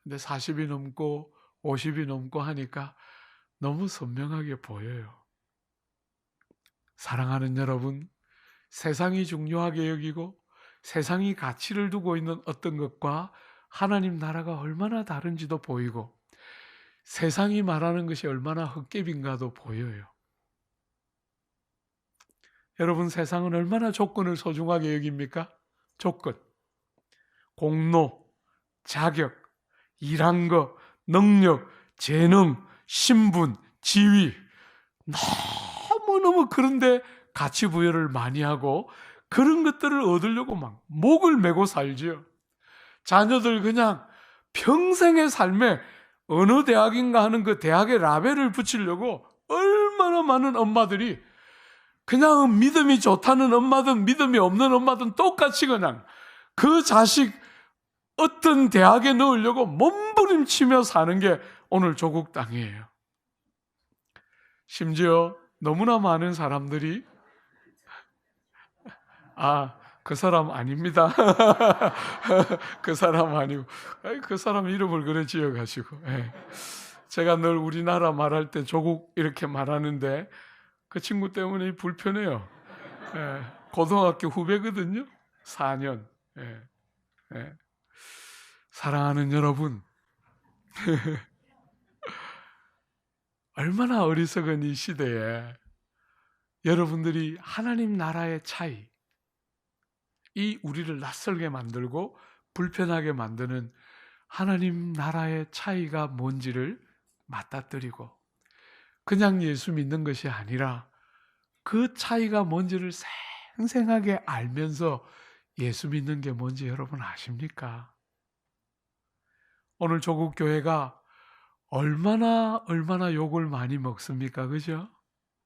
근데 40이 넘고 50이 넘고 하니까 너무 선명하게 보여요. 사랑하는 여러분, 세상이 중요하게 여기고 세상이 가치를 두고 있는 어떤 것과 하나님 나라가 얼마나 다른지도 보이고 세상이 말하는 것이 얼마나 헛개빈가도 보여요. 여러분, 세상은 얼마나 조건을 소중하게 여깁니까? 조건, 공로, 자격, 일한 거, 능력, 재능, 신분, 지위, 너무너무 그런데 가치 부여를 많이 하고 그런 것들을 얻으려고 막 목을 메고 살지요. 자녀들 그냥 평생의 삶에 어느 대학인가 하는 그 대학의 라벨을 붙이려고 얼마나 많은 엄마들이 그냥 믿음이 좋다는 엄마든 믿음이 없는 엄마든 똑같이 그냥 그 자식 어떤 대학에 넣으려고 몸부림치며 사는 게 오늘 조국 땅이에요. 심지어 너무나 많은 사람들이 그 사람 아닙니다. 그 사람 아니고, 그 사람 이름을 그래 지어가지고. 예. 제가 늘 우리나라 말할 때 조국 이렇게 말하는데 그 친구 때문에 불편해요. 예. 고등학교 후배거든요. 4년. 예. 예. 사랑하는 여러분, 얼마나 어리석은 이 시대에 여러분들이 하나님 나라의 차이, 이 우리를 낯설게 만들고 불편하게 만드는 하나님 나라의 차이가 뭔지를 맞닥뜨리고 그냥 예수 믿는 것이 아니라 그 차이가 뭔지를 생생하게 알면서 예수 믿는 게 뭔지 여러분 아십니까? 오늘 조국 교회가 얼마나 욕을 많이 먹습니까? 그죠?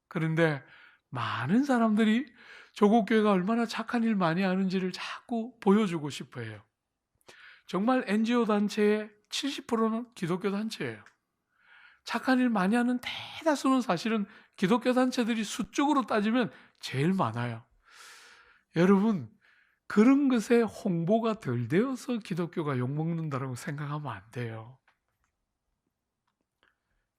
그런데 많은 사람들이 조국 교회가 얼마나 착한 일 많이 하는지를 자꾸 보여주고 싶어 해요. 정말 NGO 단체의 70%는 기독교 단체예요. 착한 일 많이 하는 대다수는 사실은 기독교 단체들이 수적으로 따지면 제일 많아요. 여러분, 그런 것에 홍보가 덜 되어서 기독교가 욕먹는다고 생각하면 안 돼요.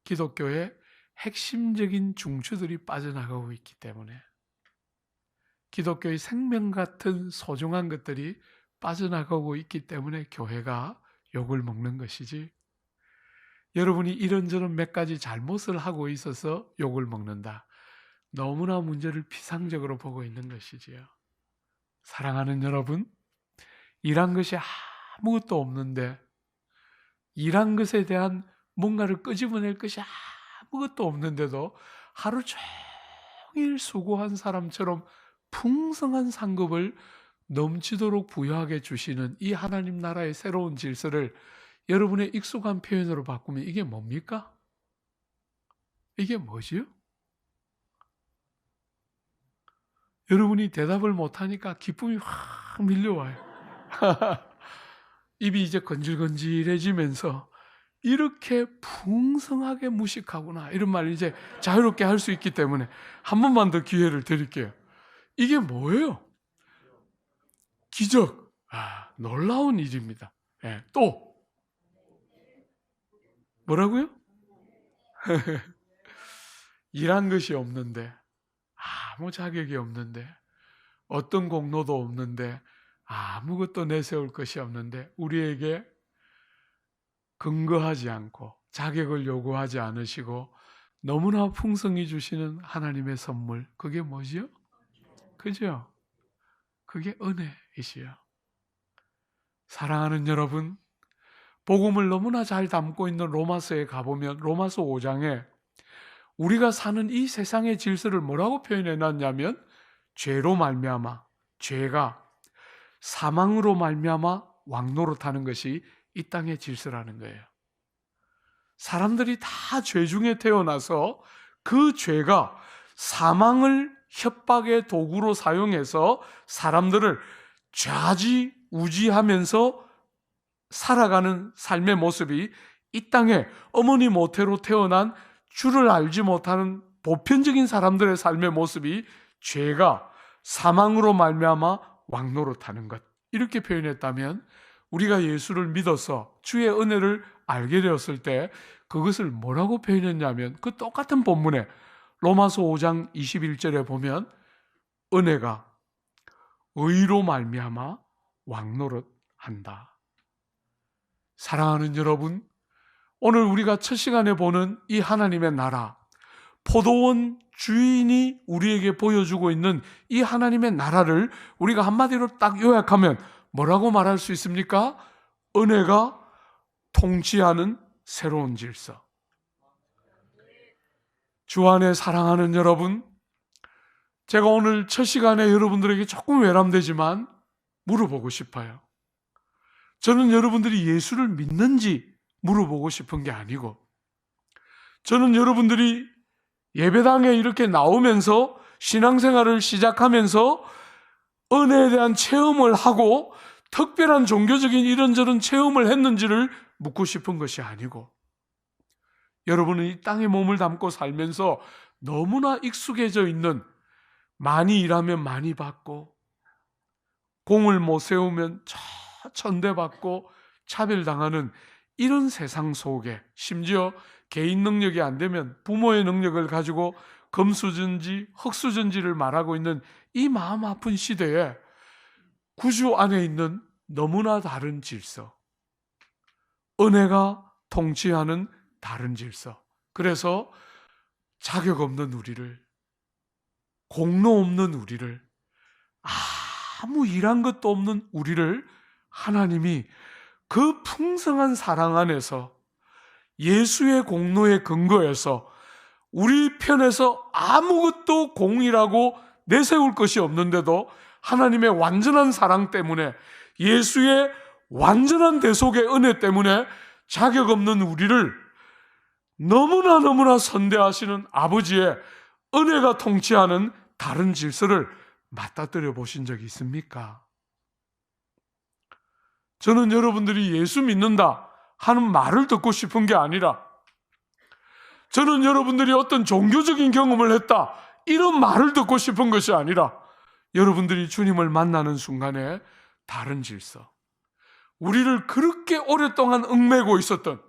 기독교의 핵심적인 중추들이 빠져나가고 있기 때문에, 기독교의 생명 같은 소중한 것들이 빠져나가고 있기 때문에 교회가 욕을 먹는 것이지, 여러분이 이런저런 몇 가지 잘못을 하고 있어서 욕을 먹는다, 너무나 문제를 피상적으로 보고 있는 것이지요. 사랑하는 여러분, 일한 것이 아무것도 없는데, 일한 것에 대한 뭔가를 끄집어낼 것이 아무것도 없는데도 하루 종일 수고한 사람처럼 풍성한 상급을 넘치도록 부여하게 주시는 이 하나님 나라의 새로운 질서를 여러분의 익숙한 표현으로 바꾸면 이게 뭡니까? 이게 뭐지요? 여러분이 대답을 못하니까 기쁨이 확 밀려와요. 입이 이제 건질건질해지면서 이렇게 풍성하게 무식하구나, 이런 말을 이제 자유롭게 할 수 있기 때문에 한 번만 더 기회를 드릴게요. 이게 뭐예요? 기적. 놀라운 일입니다. 네, 또 뭐라고요? 일한 것이 없는데, 아무 자격이 없는데, 어떤 공로도 없는데, 아무것도 내세울 것이 없는데 우리에게 근거하지 않고 자격을 요구하지 않으시고 너무나 풍성히 주시는 하나님의 선물, 그게 뭐지요? 그죠? 그게 은혜이시요. 사랑하는 여러분, 복음을 너무나 잘 담고 있는 로마서에 가보면 로마서 5장에 우리가 사는 이 세상의 질서를 뭐라고 표현해 놨냐면, 죄로 말미암아, 죄가 사망으로 말미암아 왕노릇하는 것이 이 땅의 질서라는 거예요. 사람들이 다 죄 중에 태어나서 그 죄가 사망을 협박의 도구로 사용해서 사람들을 좌지우지하면서 살아가는 삶의 모습이 이 땅에 어머니 모태로 태어난 주를 알지 못하는 보편적인 사람들의 삶의 모습이 죄가 사망으로 말미암아 왕노릇하는 것, 이렇게 표현했다면 우리가 예수를 믿어서 주의 은혜를 알게 되었을 때 그것을 뭐라고 표현했냐면, 그 똑같은 본문에 로마서 5장 21절에 보면 은혜가 의로 말미암아 왕노릇한다. 사랑하는 여러분, 오늘 우리가 첫 시간에 보는 이 하나님의 나라, 포도원 주인이 우리에게 보여주고 있는 이 하나님의 나라를 우리가 한마디로 딱 요약하면 뭐라고 말할 수 있습니까? 은혜가 통치하는 새로운 질서. 주 안에 사랑하는 여러분, 제가 오늘 첫 시간에 여러분들에게 조금 외람되지만 물어보고 싶어요. 저는 여러분들이 예수를 믿는지 물어보고 싶은 게 아니고, 저는 여러분들이 예배당에 이렇게 나오면서 신앙생활을 시작하면서 은혜에 대한 체험을 하고 특별한 종교적인 이런저런 체험을 했는지를 묻고 싶은 것이 아니고, 여러분은 이 땅에 몸을 담고 살면서 너무나 익숙해져 있는 많이 일하면 많이 받고 공을 못 세우면 천대받고 차별당하는 이런 세상 속에, 심지어 개인 능력이 안 되면 부모의 능력을 가지고 금수저인지 흙수저인지를 말하고 있는 이 마음 아픈 시대에 구주 안에 있는 너무나 다른 질서, 은혜가 통치하는 다른 질서. 그래서 자격 없는 우리를, 공로 없는 우리를, 아무 일한 것도 없는 우리를 하나님이 그 풍성한 사랑 안에서 예수의 공로에 근거해서 우리 편에서 아무것도 공이라고 내세울 것이 없는데도 하나님의 완전한 사랑 때문에, 예수의 완전한 대속의 은혜 때문에 자격 없는 우리를 너무나 선대하시는 아버지의 은혜가 통치하는 다른 질서를 맞닥뜨려 보신 적이 있습니까? 저는 여러분들이 예수 믿는다 하는 말을 듣고 싶은 게 아니라, 저는 여러분들이 어떤 종교적인 경험을 했다 이런 말을 듣고 싶은 것이 아니라, 여러분들이 주님을 만나는 순간에 다른 질서, 우리를 그렇게 오랫동안 얽매고 있었던,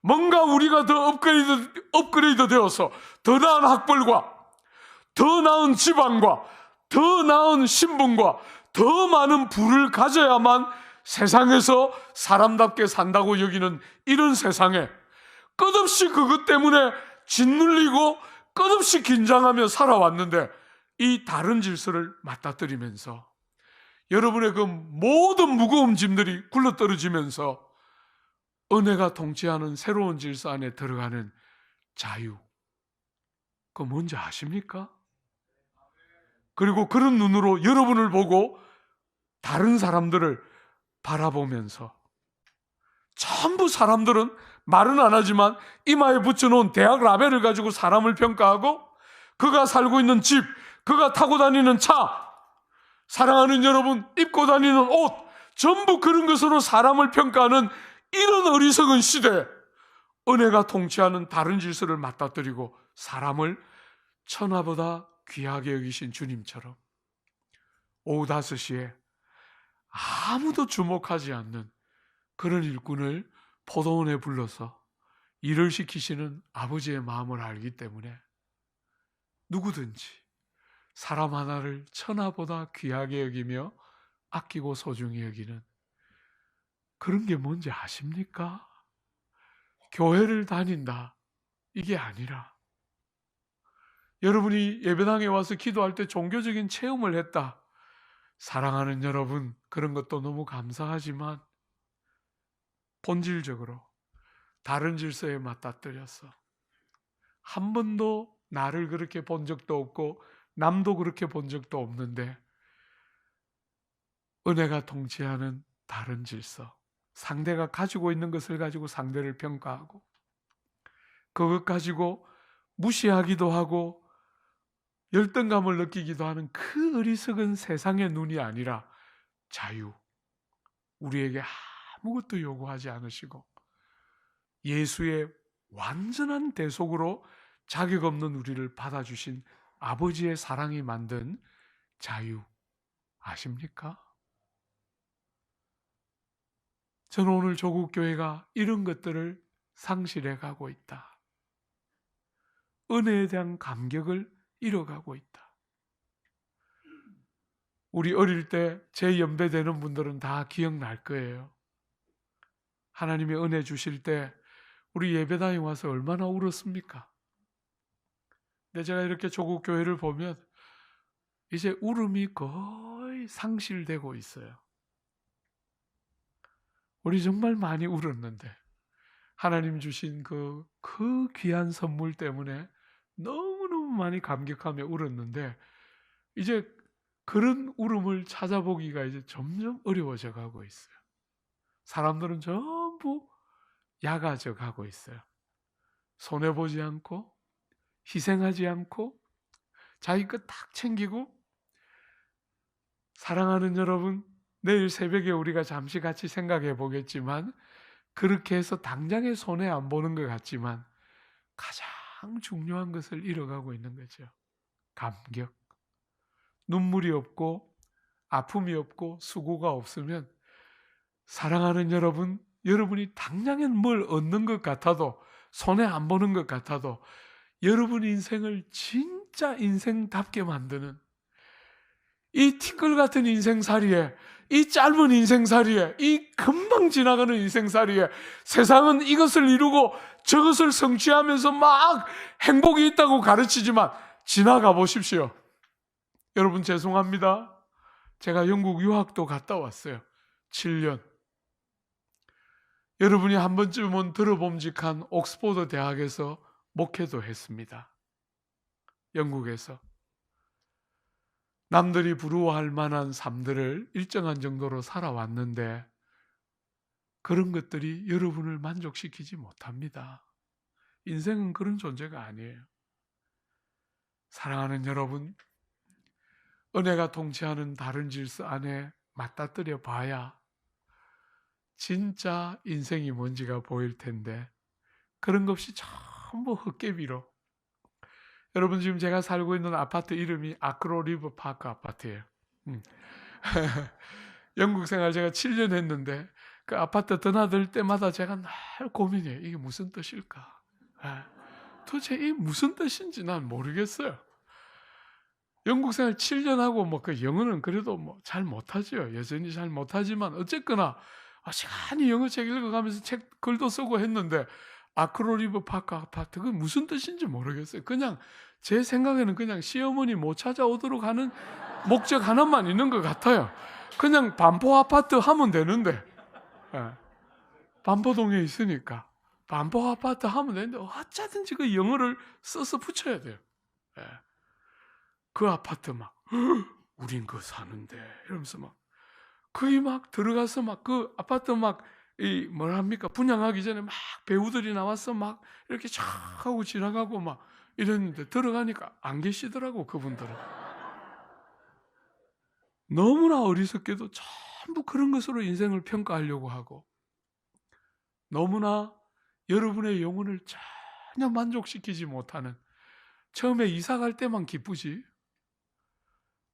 뭔가 우리가 더 업그레이드 되어서 더 나은 학벌과 더 나은 집안과 더 나은 신분과 더 많은 부를 가져야만 세상에서 사람답게 산다고 여기는 이런 세상에 끝없이 그것 때문에 짓눌리고 끝없이 긴장하며 살아왔는데, 이 다른 질서를 맞닥뜨리면서 여러분의 그 모든 무거운 짐들이 굴러떨어지면서 은혜가 통치하는 새로운 질서 안에 들어가는 자유, 그거 뭔지 아십니까? 그리고 그런 눈으로 여러분을 보고 다른 사람들을 바라보면서, 전부 사람들은 말은 안 하지만 이마에 붙여놓은 대학 라벨을 가지고 사람을 평가하고, 그가 살고 있는 집, 그가 타고 다니는 차, 사랑하는 여러분 입고 다니는 옷, 전부 그런 것으로 사람을 평가하는 이런 어리석은 시대에 은혜가 통치하는 다른 질서를 맞닥뜨리고 사람을 천하보다 귀하게 여기신 주님처럼 오후 5시에 아무도 주목하지 않는 그런 일꾼을 포도원에 불러서 일을 시키시는 아버지의 마음을 알기 때문에 누구든지 사람 하나를 천하보다 귀하게 여기며 아끼고 소중히 여기는 그런 게 뭔지 아십니까? 교회를 다닌다 이게 아니라, 여러분이 예배당에 와서 기도할 때 종교적인 체험을 했다, 사랑하는 여러분, 그런 것도 너무 감사하지만 본질적으로 다른 질서에 맞닥뜨려서 한 번도 나를 그렇게 본 적도 없고 남도 그렇게 본 적도 없는데 은혜가 통치하는 다른 질서, 상대가 가지고 있는 것을 가지고 상대를 평가하고 그것 가지고 무시하기도 하고 열등감을 느끼기도 하는 그 어리석은 세상의 눈이 아니라 자유, 우리에게 아무것도 요구하지 않으시고 예수의 완전한 대속으로 자격 없는 우리를 받아주신 아버지의 사랑이 만든 자유, 아십니까? 저는 오늘 조국교회가 이런 것들을 상실해 가고 있다, 은혜에 대한 감격을 잃어가고 있다. 우리 어릴 때 제 연배되는 분들은 다 기억날 거예요. 하나님의 은혜 주실 때 우리 예배당에 와서 얼마나 울었습니까? 근데 제가 이렇게 조국교회를 보면 이제 울음이 거의 상실되고 있어요. 우리 정말 많이 울었는데 하나님 주신 그 귀한 선물 때문에 너무너무 많이 감격하며 울었는데 이제 그런 울음을 찾아보기가 이제 점점 어려워져 가고 있어요. 사람들은 전부 약아져 가고 있어요. 손해보지 않고 희생하지 않고 자기 것 딱 챙기고, 사랑하는 여러분, 내일 새벽에 우리가 잠시 같이 생각해 보겠지만 그렇게 해서 당장에 손해 안 보는 것 같지만 가장 중요한 것을 잃어가고 있는 거죠. 감격. 눈물이 없고 아픔이 없고 수고가 없으면 사랑하는 여러분, 여러분이 당장엔 뭘 얻는 것 같아도 손해 안 보는 것 같아도 여러분 인생을 진짜 인생답게 만드는 이 티끌 같은 인생살이에 이 짧은 인생살이에 이 금방 지나가는 인생살이에 세상은 이것을 이루고 저것을 성취하면서 막 행복이 있다고 가르치지만 지나가 보십시오. 여러분 죄송합니다. 제가 영국 유학도 갔다 왔어요. 7년. 여러분이 한 번쯤은 들어봄직한 옥스포드 대학에서 목회도 했습니다. 영국에서. 남들이 부러워할 만한 삶들을 일정한 정도로 살아왔는데 그런 것들이 여러분을 만족시키지 못합니다. 인생은 그런 존재가 아니에요. 사랑하는 여러분, 은혜가 통치하는 다른 질서 안에 맞닥뜨려 봐야 진짜 인생이 뭔지가 보일 텐데 그런 것 없이 전부 헛개비로. 여러분 지금 제가 살고 있는 아파트 이름이 아크로 리버 파크 아파트예요. 영국 생활 제가 7년 했는데 그 아파트 드나들 때마다 제가 늘 고민해요. 이게 무슨 뜻일까? 도대체 이게 무슨 뜻인지 난 모르겠어요. 영국 생활 7년 하고 뭐 그 영어는 그래도 뭐 잘 못하죠. 여전히 잘 못하지만 어쨌거나 시간이 영어책 읽어가면서 글도 쓰고 했는데 아크로 리버 파크 아파트 그 무슨 뜻인지 모르겠어요. 그냥 제 생각에는 그냥 시어머니 못 찾아오도록 하는 목적 하나만 있는 것 같아요. 그냥 반포 아파트 하면 되는데 반포동에 있으니까 반포 아파트 하면 되는데 어쩌든지 그 영어를 써서 붙여야 돼요. 그 아파트 막 우린 그거 사는데 이러면서 막 거기 막 들어가서 막 그 아파트 막 이 뭐랍니까 분양하기 전에 막 배우들이 나와서 막 이렇게 촥 하고 지나가고 막 이랬는데 들어가니까 안 계시더라고 그분들은. 너무나 어리석게도 전부 그런 것으로 인생을 평가하려고 하고 너무나 여러분의 영혼을 전혀 만족시키지 못하는 처음에 이사 갈 때만 기쁘지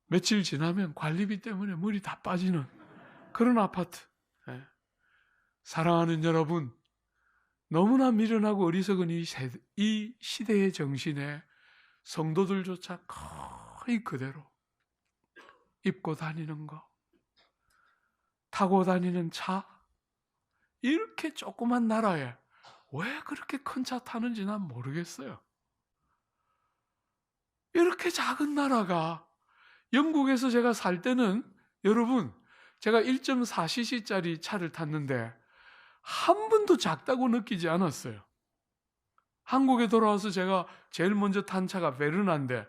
며칠 지나면 관리비 때문에 물이 다 빠지는 그런 아파트. 사랑하는 여러분, 너무나 미련하고 어리석은 이 시대의 정신에 성도들조차 거의 그대로 입고 다니는 거, 타고 다니는 차, 이렇게 조그만 나라에 왜 그렇게 큰 차 타는지 난 모르겠어요. 이렇게 작은 나라가 영국에서 제가 살 때는 여러분 제가 1.4cc짜리 차를 탔는데 한 번도 작다고 느끼지 않았어요. 한국에 돌아와서 제가 제일 먼저 탄 차가 베르나인데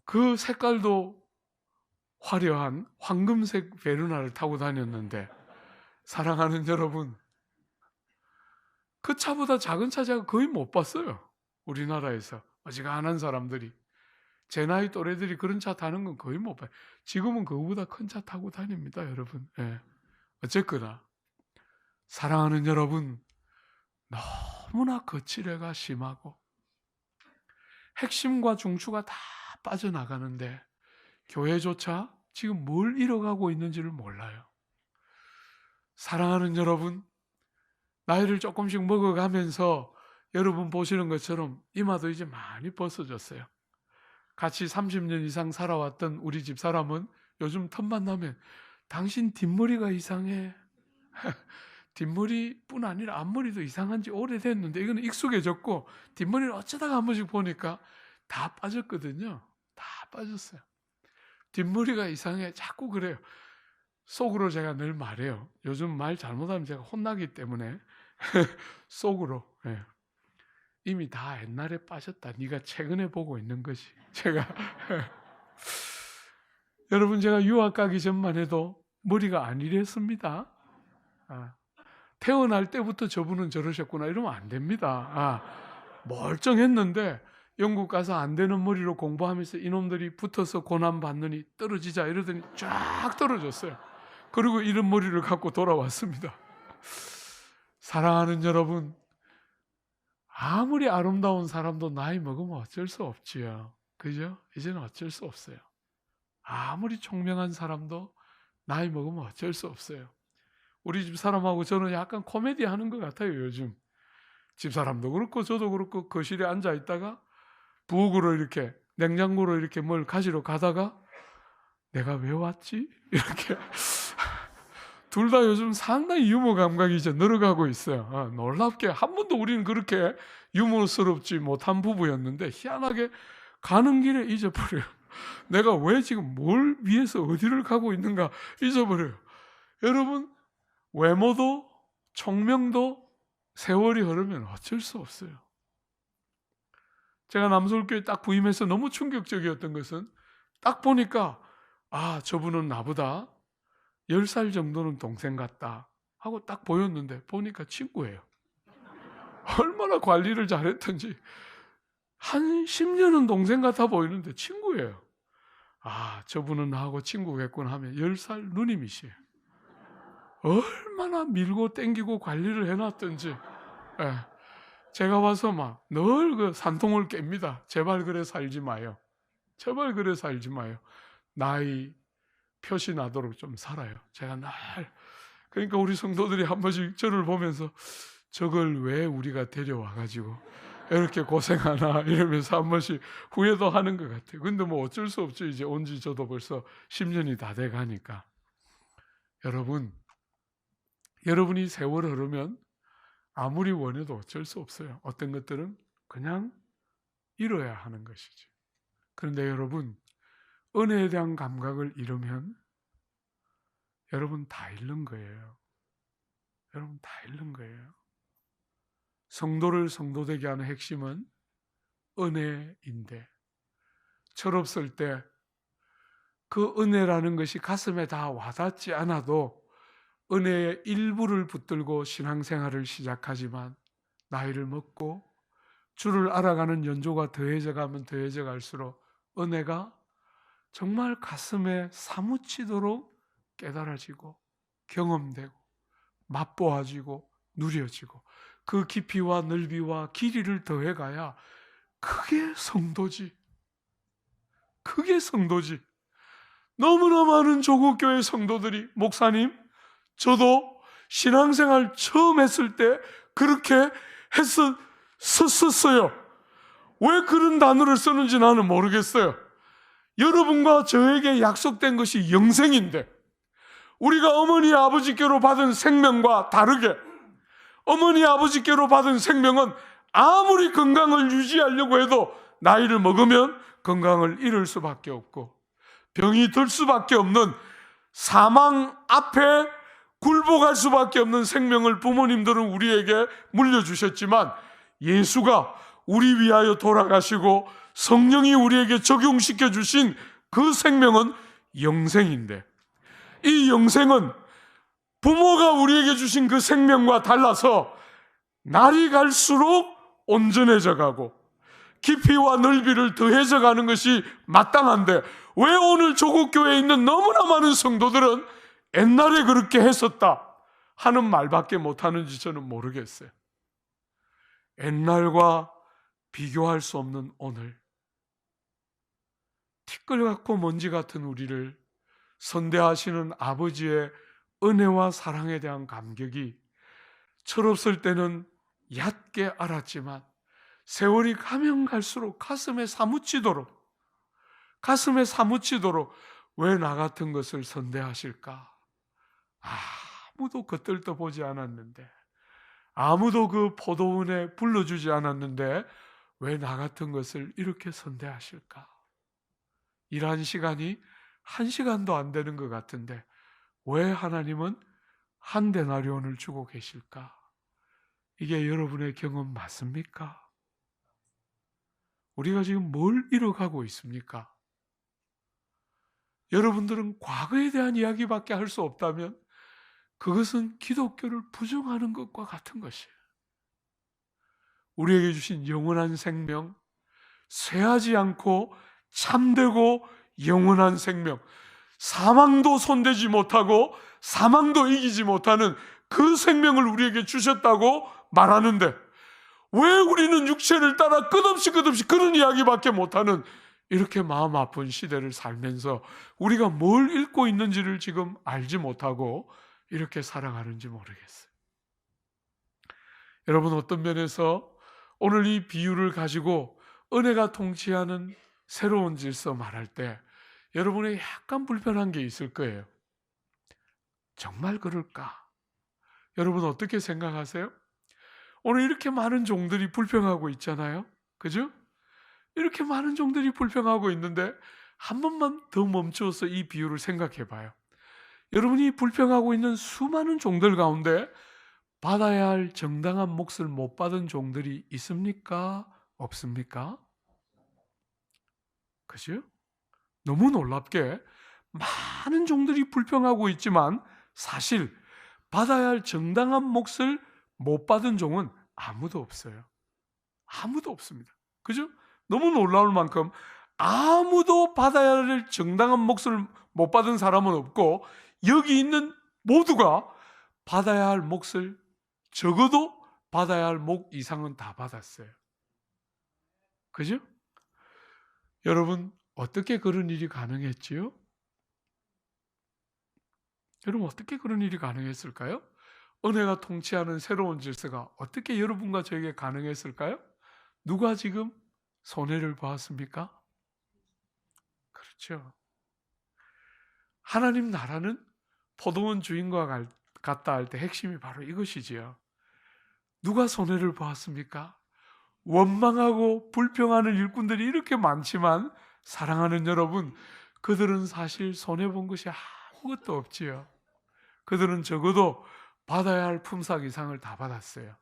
그 색깔도 화려한 황금색 베르나를 타고 다녔는데 사랑하는 여러분 그 차보다 작은 차 제가 거의 못 봤어요. 우리나라에서 어지간한 사람들이 제 나이 또래들이 그런 차 타는 건 거의 못 봐요. 지금은 그거보다 큰 차 타고 다닙니다, 여러분. 어쨌거나 사랑하는 여러분 너무나 거칠애가 심하고 핵심과 중추가 다 빠져나가는데 교회조차 지금 뭘 잃어가고 있는지를 몰라요. 사랑하는 여러분 나이를 조금씩 먹어가면서 여러분 보시는 것처럼 이마도 이제 많이 벗어졌어요. 같이 30년 이상 살아왔던 우리 집 사람은 요즘 틈만 나면 당신 뒷머리가 이상해. 뒷머리뿐 아니라 앞머리도 이상한 지 오래됐는데 이거는 익숙해졌고 뒷머리를 어쩌다가 한 번씩 보니까 다 빠졌거든요. 다 빠졌어요. 뒷머리가 이상해. 자꾸 그래요. 속으로 제가 늘 말해요. 요즘 말 잘못하면 제가 혼나기 때문에 속으로 이미 다 옛날에 빠졌다. 네가 최근에 보고 있는 것이. 제가 여러분 제가 유학 가기 전만 해도 머리가 안 이랬습니다. 태어날 때부터 저분은 저러셨구나 이러면 안 됩니다. 멀쩡했는데 영국 가서 안 되는 머리로 공부하면서 이놈들이 붙어서 고난받느니 떨어지자 이러더니 쫙 떨어졌어요. 그리고 이런 머리를 갖고 돌아왔습니다. 사랑하는 여러분 아무리 아름다운 사람도 나이 먹으면 어쩔 수 없지요. 그죠? 이제는 어쩔 수 없어요. 아무리 총명한 사람도 나이 먹으면 어쩔 수 없어요. 우리 집 사람하고 저는 약간 코미디 하는 것 같아요. 요즘 집사람도 그렇고 저도 그렇고 거실에 앉아 있다가 부엌으로 이렇게 냉장고로 이렇게 뭘 가지러 가다가 내가 왜 왔지? 이렇게 둘 다 요즘 상당히 유머 감각이 이제 늘어가고 있어요. 놀랍게 한 번도 우리는 그렇게 유머스럽지 못한 부부였는데 희한하게 가는 길에 잊어버려요. 내가 왜 지금 뭘 위해서 어디를 가고 있는가 잊어버려요. 여러분, 외모도 총명도 세월이 흐르면 어쩔 수 없어요. 제가 남서울교회 딱 부임해서 너무 충격적이었던 것은 딱 보니까 저분은 나보다 10살 정도는 동생 같다 하고 딱 보였는데 보니까 친구예요. 얼마나 관리를 잘했던지 한 10년은 동생 같아 보이는데 친구예요. 저분은 나하고 친구겠구나 하면 10살 누님이시에요. 얼마나 밀고 땡기고 관리를 해놨던지. 제가 와서 막 늘 그 산통을 깹니다. 제발 그래 살지 마요. 제발 그래 살지 마요. 나이 표시 나도록 좀 살아요. 제가 그러니까 우리 성도들이 한 번씩 저를 보면서 저걸 왜 우리가 데려와가지고 이렇게 고생하나 이러면서 한 번씩 후회도 하는 것 같아요. 근데 뭐 어쩔 수 없죠. 이제 온 지 저도 벌써 10년이 다 돼가니까. 여러분이 세월 흐르면 아무리 원해도 어쩔 수 없어요. 어떤 것들은 그냥 잃어야 하는 것이죠. 그런데 여러분, 은혜에 대한 감각을 잃으면 여러분 다 잃는 거예요. 여러분 다 잃는 거예요. 성도를 성도되게 하는 핵심은 은혜인데 철없을 때 그 은혜라는 것이 가슴에 다 와닿지 않아도 은혜의 일부를 붙들고 신앙생활을 시작하지만 나이를 먹고 주를 알아가는 연조가 더해져 가면 더해져 갈수록 은혜가 정말 가슴에 사무치도록 깨달아지고 경험되고 맛보아지고 누려지고 그 깊이와 넓이와 길이를 더해가야 그게 성도지. 그게 성도지. 너무나 많은 조국교회 성도들이 목사님, 저도 신앙생활 처음 했을 때 그렇게 썼어요. 왜 그런 단어를 쓰는지 나는 모르겠어요. 여러분과 저에게 약속된 것이 영생인데 우리가 어머니 아버지께로 받은 생명과 다르게 어머니 아버지께로 받은 생명은 아무리 건강을 유지하려고 해도 나이를 먹으면 건강을 잃을 수밖에 없고 병이 들 수밖에 없는 사망 앞에 굴복할 수밖에 없는 생명을 부모님들은 우리에게 물려주셨지만 예수가 우리 위하여 돌아가시고 성령이 우리에게 적용시켜 주신 그 생명은 영생인데 이 영생은 부모가 우리에게 주신 그 생명과 달라서 날이 갈수록 온전해져 가고 깊이와 넓이를 더해져 가는 것이 마땅한데 왜 오늘 조국교회에 있는 너무나 많은 성도들은 옛날에 그렇게 했었다 하는 말밖에 못하는지 저는 모르겠어요. 옛날과 비교할 수 없는 오늘 티끌 같고 먼지 같은 우리를 선대하시는 아버지의 은혜와 사랑에 대한 감격이 철없을 때는 얕게 알았지만 세월이 가면 갈수록 가슴에 사무치도록 왜 나 같은 것을 선대하실까? 아무도 겉들떠 보지 않았는데 아무도 그 포도원에 불러주지 않았는데 왜 나 같은 것을 이렇게 선대하실까? 일한 시간이 1시간도 안 되는 것 같은데 왜 하나님은 한 데나리온을 주고 계실까? 이게 여러분의 경험 맞습니까? 우리가 지금 뭘 잃어가고 있습니까? 여러분들은 과거에 대한 이야기밖에 할 수 없다면 그것은 기독교를 부정하는 것과 같은 것이에요. 우리에게 주신 영원한 생명, 쇠하지 않고 참되고 영원한 생명, 사망도 손대지 못하고 사망도 이기지 못하는 그 생명을 우리에게 주셨다고 말하는데 왜 우리는 육체를 따라 끝없이 그런 이야기밖에 못하는 이렇게 마음 아픈 시대를 살면서 우리가 뭘 읽고 있는지를 지금 알지 못하고 이렇게 살아가는지 모르겠어요. 여러분, 어떤 면에서 오늘 이 비유를 가지고 은혜가 통치하는 새로운 질서 말할 때 여러분의 약간 불편한 게 있을 거예요. 정말 그럴까? 여러분 어떻게 생각하세요? 오늘 이렇게 많은 종들이 불평하고 있잖아요. 그죠? 이렇게 많은 종들이 불평하고 있는데 한 번만 더 멈추어서 이 비유를 생각해 봐요. 여러분이 불평하고 있는 수많은 종들 가운데 받아야 할 정당한 몫을 못 받은 종들이 있습니까? 없습니까? 그죠? 너무 놀랍게 많은 종들이 불평하고 있지만 사실 받아야 할 정당한 몫을 못 받은 종은 아무도 없어요. 아무도 없습니다. 그죠? 너무 놀라울 만큼 아무도 받아야 할 정당한 몫을 못 받은 사람은 없고 여기 있는 모두가 받아야 할 몫을 적어도 받아야 할 몫 이상은 다 받았어요. 그죠? 여러분 어떻게 그런 일이 가능했지요? 여러분 어떻게 그런 일이 가능했을까요? 은혜가 통치하는 새로운 질서가 어떻게 여러분과 저에게 가능했을까요? 누가 지금 손해를 보았습니까? 그렇죠. 하나님 나라는 포도원 주인과 같다 할 때 핵심이 바로 이것이지요. 누가 손해를 보았습니까? 원망하고 불평하는 일꾼들이 이렇게 많지만 사랑하는 여러분, 그들은 사실 손해본 것이 아무것도 없지요. 그들은 적어도 받아야 할 품삯 이상을 다 받았어요.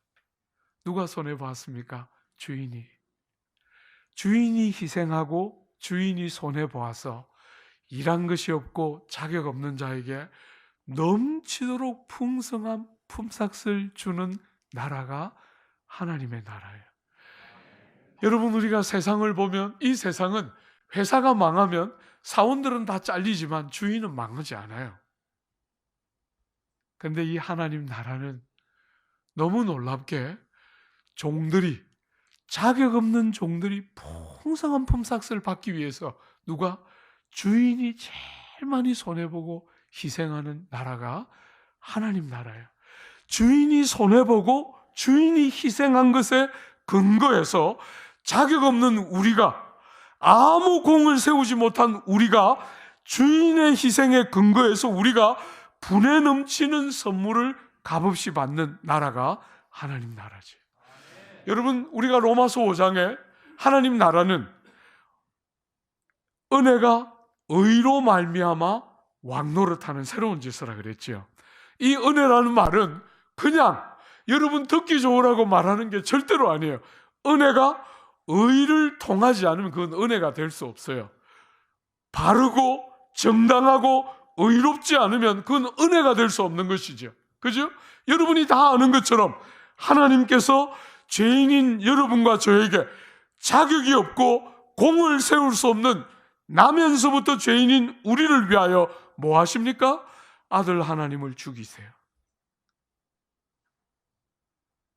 누가 손해보았습니까? 주인이. 주인이 희생하고 주인이 손해보아서 일한 것이 없고 자격 없는 자에게 넘치도록 풍성한 품삯을 주는 나라가 하나님의 나라예요. 여러분, 우리가 세상을 보면 이 세상은 회사가 망하면 사원들은 다 잘리지만 주인은 망하지 않아요. 그런데 이 하나님 나라는 너무 놀랍게 종들이, 자격 없는 종들이 풍성한 품삯을 받기 위해서 누가? 주인이 제일 많이 손해보고 희생하는 나라가 하나님 나라예요. 주인이 손해보고 주인이 희생한 것에 근거해서 자격 없는 우리가, 아무 공을 세우지 못한 우리가 주인의 희생에 근거해서 우리가 분에 넘치는 선물을 값없이 받는 나라가 하나님 나라지. 여러분, 우리가 로마서 5장에 하나님 나라는 은혜가 의로 말미암아 왕노릇하는 새로운 질서라 그랬죠. 이 은혜라는 말은 그냥 여러분 듣기 좋으라고 말하는 게 절대로 아니에요. 은혜가 의를 통하지 않으면 그건 은혜가 될 수 없어요. 바르고 정당하고 의롭지 않으면 그건 은혜가 될 수 없는 것이죠. 그죠? 여러분이 다 아는 것처럼 하나님께서 죄인인 여러분과 저에게 자격이 없고 공을 세울 수 없는 나면서부터 죄인인 우리를 위하여 뭐 하십니까? 아들 하나님을 죽이세요.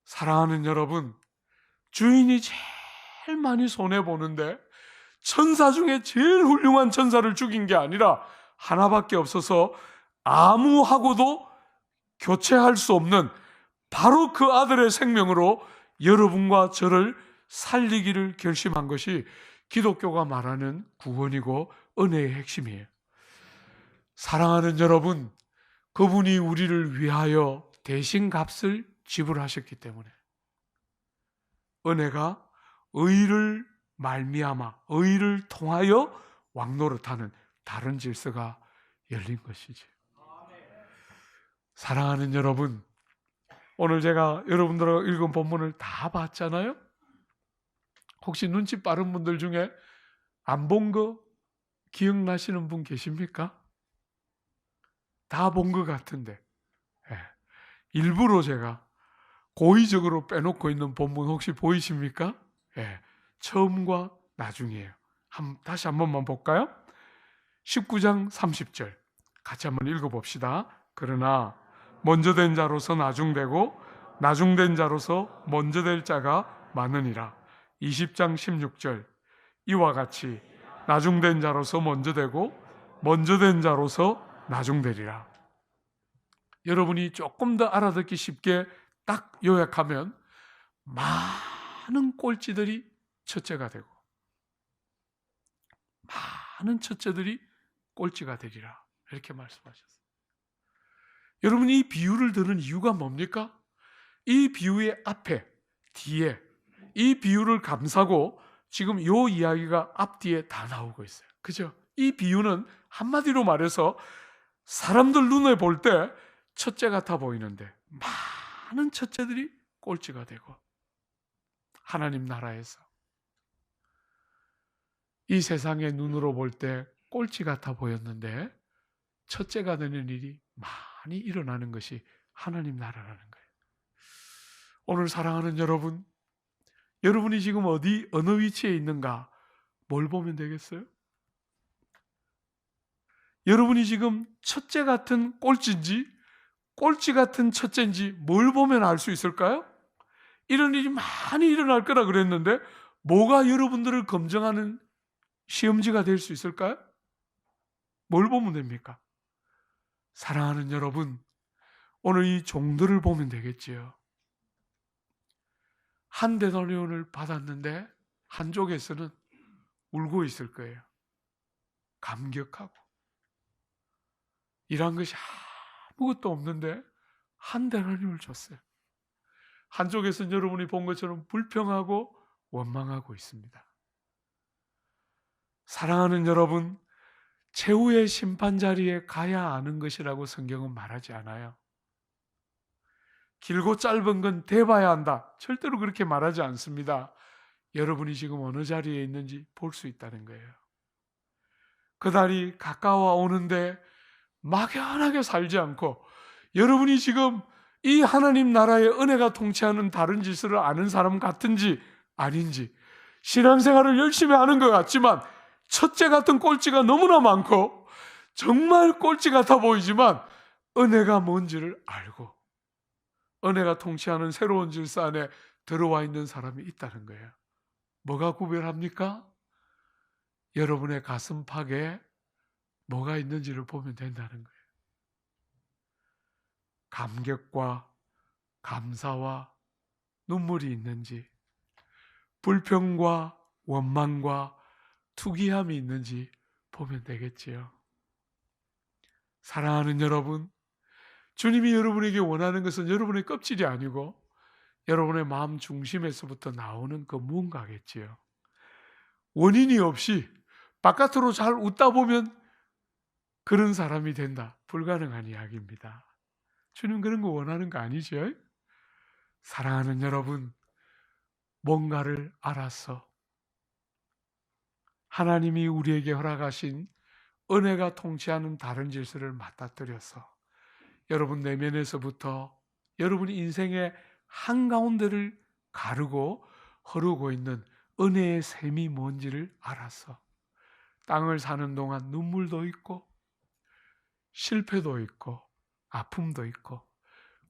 사랑하는 여러분, 주인이 제일 많이 손해보는데 천사 중에 제일 훌륭한 천사를 죽인 게 아니라 하나밖에 없어서 아무하고도 교체할 수 없는 바로 그 아들의 생명으로 여러분과 저를 살리기를 결심한 것이 기독교가 말하는 구원이고 은혜의 핵심이에요. 사랑하는 여러분, 그분이 우리를 위하여 대신 값을 지불하셨기 때문에 은혜가 의를 말미암아, 의를 통하여 왕노릇하는 다른 질서가 열린 것이지. 사랑하는 여러분, 오늘 제가 여러분들하고 읽은 본문을 다 봤잖아요. 혹시 눈치 빠른 분들 중에 안 본 거 기억나시는 분 계십니까? 다 본 것 같은데 일부러 제가 고의적으로 빼놓고 있는 본문 혹시 보이십니까? 처음과 나중이에요. 다시 한 번만 볼까요? 19장 30절 같이 한번 읽어봅시다. 그러나 먼저 된 자로서 나중되고 나중된 자로서 먼저 될 자가 많으니라. 20장 16절 이와 같이 나중된 자로서 먼저 되고 먼저 된 자로서 나중되리라. 여러분이 조금 더 알아듣기 쉽게 딱 요약하면 많은 꼴찌들이 첫째가 되고 많은 첫째들이 꼴찌가 되리라. 이렇게 말씀하셨어요. 여러분, 이 비유를 들은 이유가 뭡니까? 이 비유의 앞에, 뒤에 이 비유를 감싸고 지금 이 이야기가 앞뒤에 다 나오고 있어요. 그죠? 이 비유는 한마디로 말해서 사람들 눈에 볼 때 첫째 같아 보이는데 많은 첫째들이 꼴찌가 되고 하나님 나라에서 이 세상의 눈으로 볼 때 꼴찌 같아 보였는데 첫째가 되는 일이 많이 일어나는 것이 하나님 나라라는 거예요. 오늘 사랑하는 여러분, 여러분이 지금 어느 위치에 있는가 뭘 보면 되겠어요? 여러분이 지금 첫째 같은 꼴찌인지 꼴찌 같은 첫째인지 뭘 보면 알 수 있을까요? 이런 일이 많이 일어날 거라 그랬는데 뭐가 여러분들을 검증하는 시험지가 될 수 있을까요? 뭘 보면 됩니까? 사랑하는 여러분, 오늘 이 종들을 보면 되겠지요. 한 데나리온을 받았는데 한쪽에서는 울고 있을 거예요. 감격하고. 일한 것이 아무것도 없는데 한 데나리온을 줬어요. 한쪽에서는 여러분이 본 것처럼 불평하고 원망하고 있습니다. 사랑하는 여러분, 최후의 심판 자리에 가야 아는 것이라고 성경은 말하지 않아요. 길고 짧은 건 대봐야 한다. 절대로 그렇게 말하지 않습니다. 여러분이 지금 어느 자리에 있는지 볼 수 있다는 거예요. 그날이 가까워 오는데 막연하게 살지 않고 여러분이 지금 이 하나님 나라의 은혜가 통치하는 다른 질서를 아는 사람 같은지 아닌지 신앙생활을 열심히 하는 것 같지만 첫째 같은 꼴찌가 너무나 많고 정말 꼴찌 같아 보이지만 은혜가 뭔지를 알고 은혜가 통치하는 새로운 질서 안에 들어와 있는 사람이 있다는 거예요. 뭐가 구별합니까? 여러분의 가슴팍에 뭐가 있는지를 보면 된다는 거예요. 감격과 감사와 눈물이 있는지, 불평과 원망과 투기함이 있는지 보면 되겠지요. 사랑하는 여러분, 주님이 여러분에게 원하는 것은 여러분의 껍질이 아니고 여러분의 마음 중심에서부터 나오는 그 무언가겠지요. 원인이 없이 바깥으로 잘 웃다 보면 그런 사람이 된다. 불가능한 이야기입니다. 주님 그런 거 원하는 거 아니죠? 사랑하는 여러분, 뭔가를 알아서 하나님이 우리에게 허락하신 은혜가 통치하는 다른 질서를 맞닥뜨려서 여러분 내면에서부터 여러분 인생의 한가운데를 가르고 흐르고 있는 은혜의 샘이 뭔지를 알아서 땅을 사는 동안 눈물도 있고 실패도 있고 아픔도 있고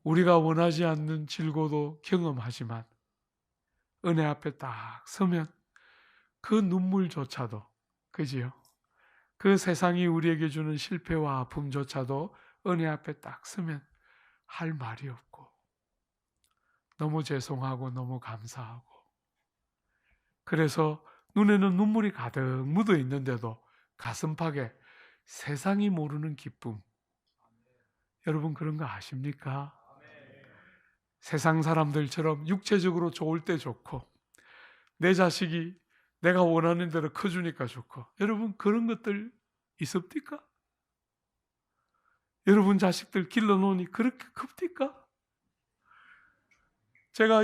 우리가 원하지 않는 질고도 경험하지만 은혜 앞에 딱 서면 그 눈물조차도, 그지요? 그 세상이 우리에게 주는 실패와 아픔조차도 은혜 앞에 딱 서면 할 말이 없고 너무 죄송하고 너무 감사하고 그래서 눈에는 눈물이 가득 묻어 있는데도 가슴팍에 세상이 모르는 기쁨. 여러분 그런 거 아십니까? 세상 사람들처럼 육체적으로 좋을 때 좋고 내 자식이 내가 원하는 대로 커주니까 좋고 여러분 그런 것들 있습니까? 여러분 자식들 길러놓으니 그렇게 큽니까? 제가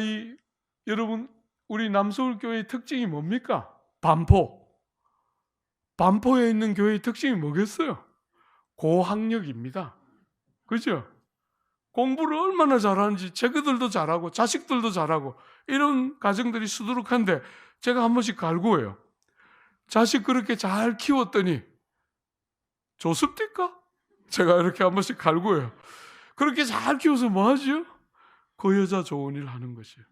여러분 우리 남서울교회의 특징이 뭡니까? 반포에 있는 교회의 특징이 뭐겠어요? 고학력입니다. 그죠? 공부를 얼마나 잘하는지 자기들도 잘하고 자식들도 잘하고 이런 가정들이 수두룩한데 제가 한 번씩 갈구해요. 자식 그렇게 잘 키웠더니 좋습니까? 제가 이렇게 한 번씩 갈구해요. 그렇게 잘 키워서 뭐 하죠? 그 여자 좋은 일 하는 것이에요.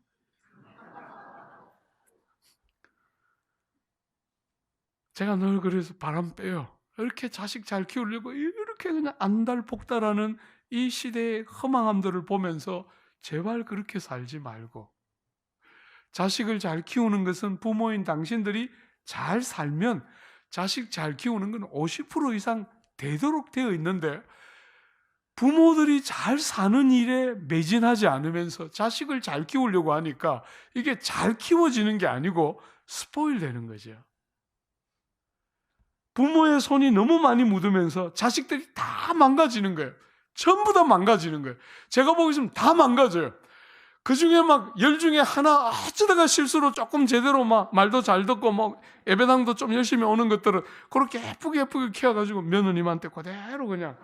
제가 늘 그래서 바람 빼요. 이렇게 자식 잘 키우려고 이렇게 그냥 안달복달하는 이 시대의 허망함들을 보면서 제발 그렇게 살지 말고, 자식을 잘 키우는 것은 부모인 당신들이 잘 살면 자식 잘 키우는 건 50% 이상 되도록 되어 있는데, 부모들이 잘 사는 일에 매진하지 않으면서 자식을 잘 키우려고 하니까 이게 잘 키워지는 게 아니고 스포일 되는 거죠. 부모의 손이 너무 많이 묻으면서 자식들이 다 망가지는 거예요. 전부 다 망가지는 거예요. 제가 보고 있으면 다 망가져요. 그 중에 막 열 중에 하나 어쩌다가 실수로 조금 제대로 막 말도 잘 듣고 뭐 예배당도 좀 열심히 오는 것들은 그렇게 예쁘게 키워가지고 며느님한테 그대로 그냥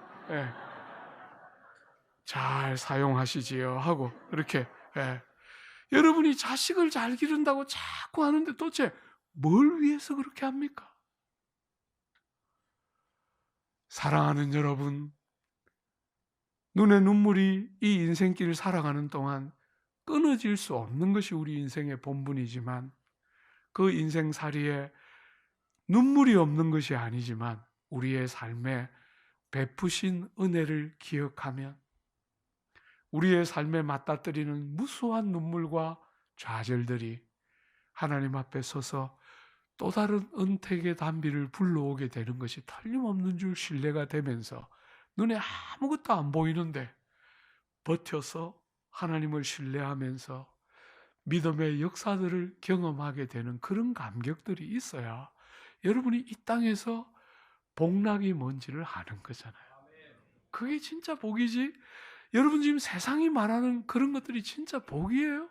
잘 사용하시지요 하고 이렇게. 여러분이 자식을 잘 기른다고 자꾸 하는데 도대체 뭘 위해서 그렇게 합니까? 사랑하는 여러분, 눈에 눈물이 이 인생길을 살아가는 동안 끊어질 수 없는 것이 우리 인생의 본분이지만, 그 인생살이에 눈물이 없는 것이 아니지만 우리의 삶에 베푸신 은혜를 기억하면 우리의 삶에 맞닥뜨리는 무수한 눈물과 좌절들이 하나님 앞에 서서 또 다른 은택의 단비를 불러오게 되는 것이 틀림없는 줄 신뢰가 되면서, 눈에 아무것도 안 보이는데 버텨서 하나님을 신뢰하면서 믿음의 역사들을 경험하게 되는 그런 감격들이 있어야 여러분이 이 땅에서 복락이 뭔지를 아는 거잖아요. 그게 진짜 복이지. 여러분 지금 세상이 말하는 그런 것들이 진짜 복이에요.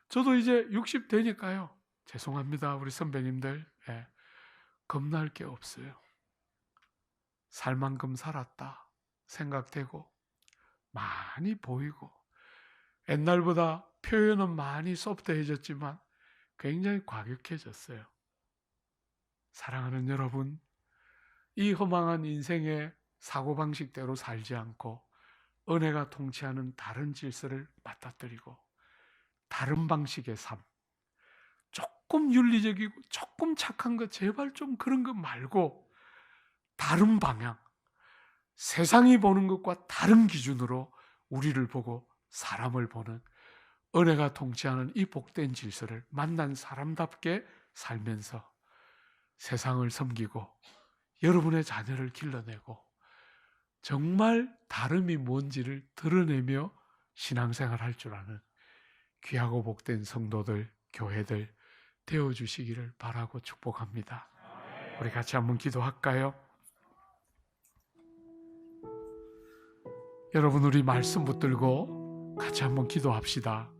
저도 이제 60 되니까요, 죄송합니다 우리 선배님들, 겁날 게 없어요. 살 만큼 살았다 생각되고, 많이 보이고, 옛날보다 표현은 많이 소프트해졌지만 굉장히 과격해졌어요. 사랑하는 여러분, 이 허망한 인생의 사고방식대로 살지 않고 은혜가 통치하는 다른 질서를 맞닥뜨리고 다른 방식의 삶, 조금 윤리적이고 조금 착한 거 제발 좀 그런 거 말고 다른 방향, 세상이 보는 것과 다른 기준으로 우리를 보고 사람을 보는 은혜가 통치하는 이 복된 질서를 만난 사람답게 살면서 세상을 섬기고 여러분의 자녀를 길러내고 정말 다름이 뭔지를 드러내며 신앙생활할 줄 아는 귀하고 복된 성도들, 교회들 되어주시기를 바라고 축복합니다. 우리 같이 한번 기도할까요? 여러분, 우리 말씀 붙들고 같이 한번 기도합시다.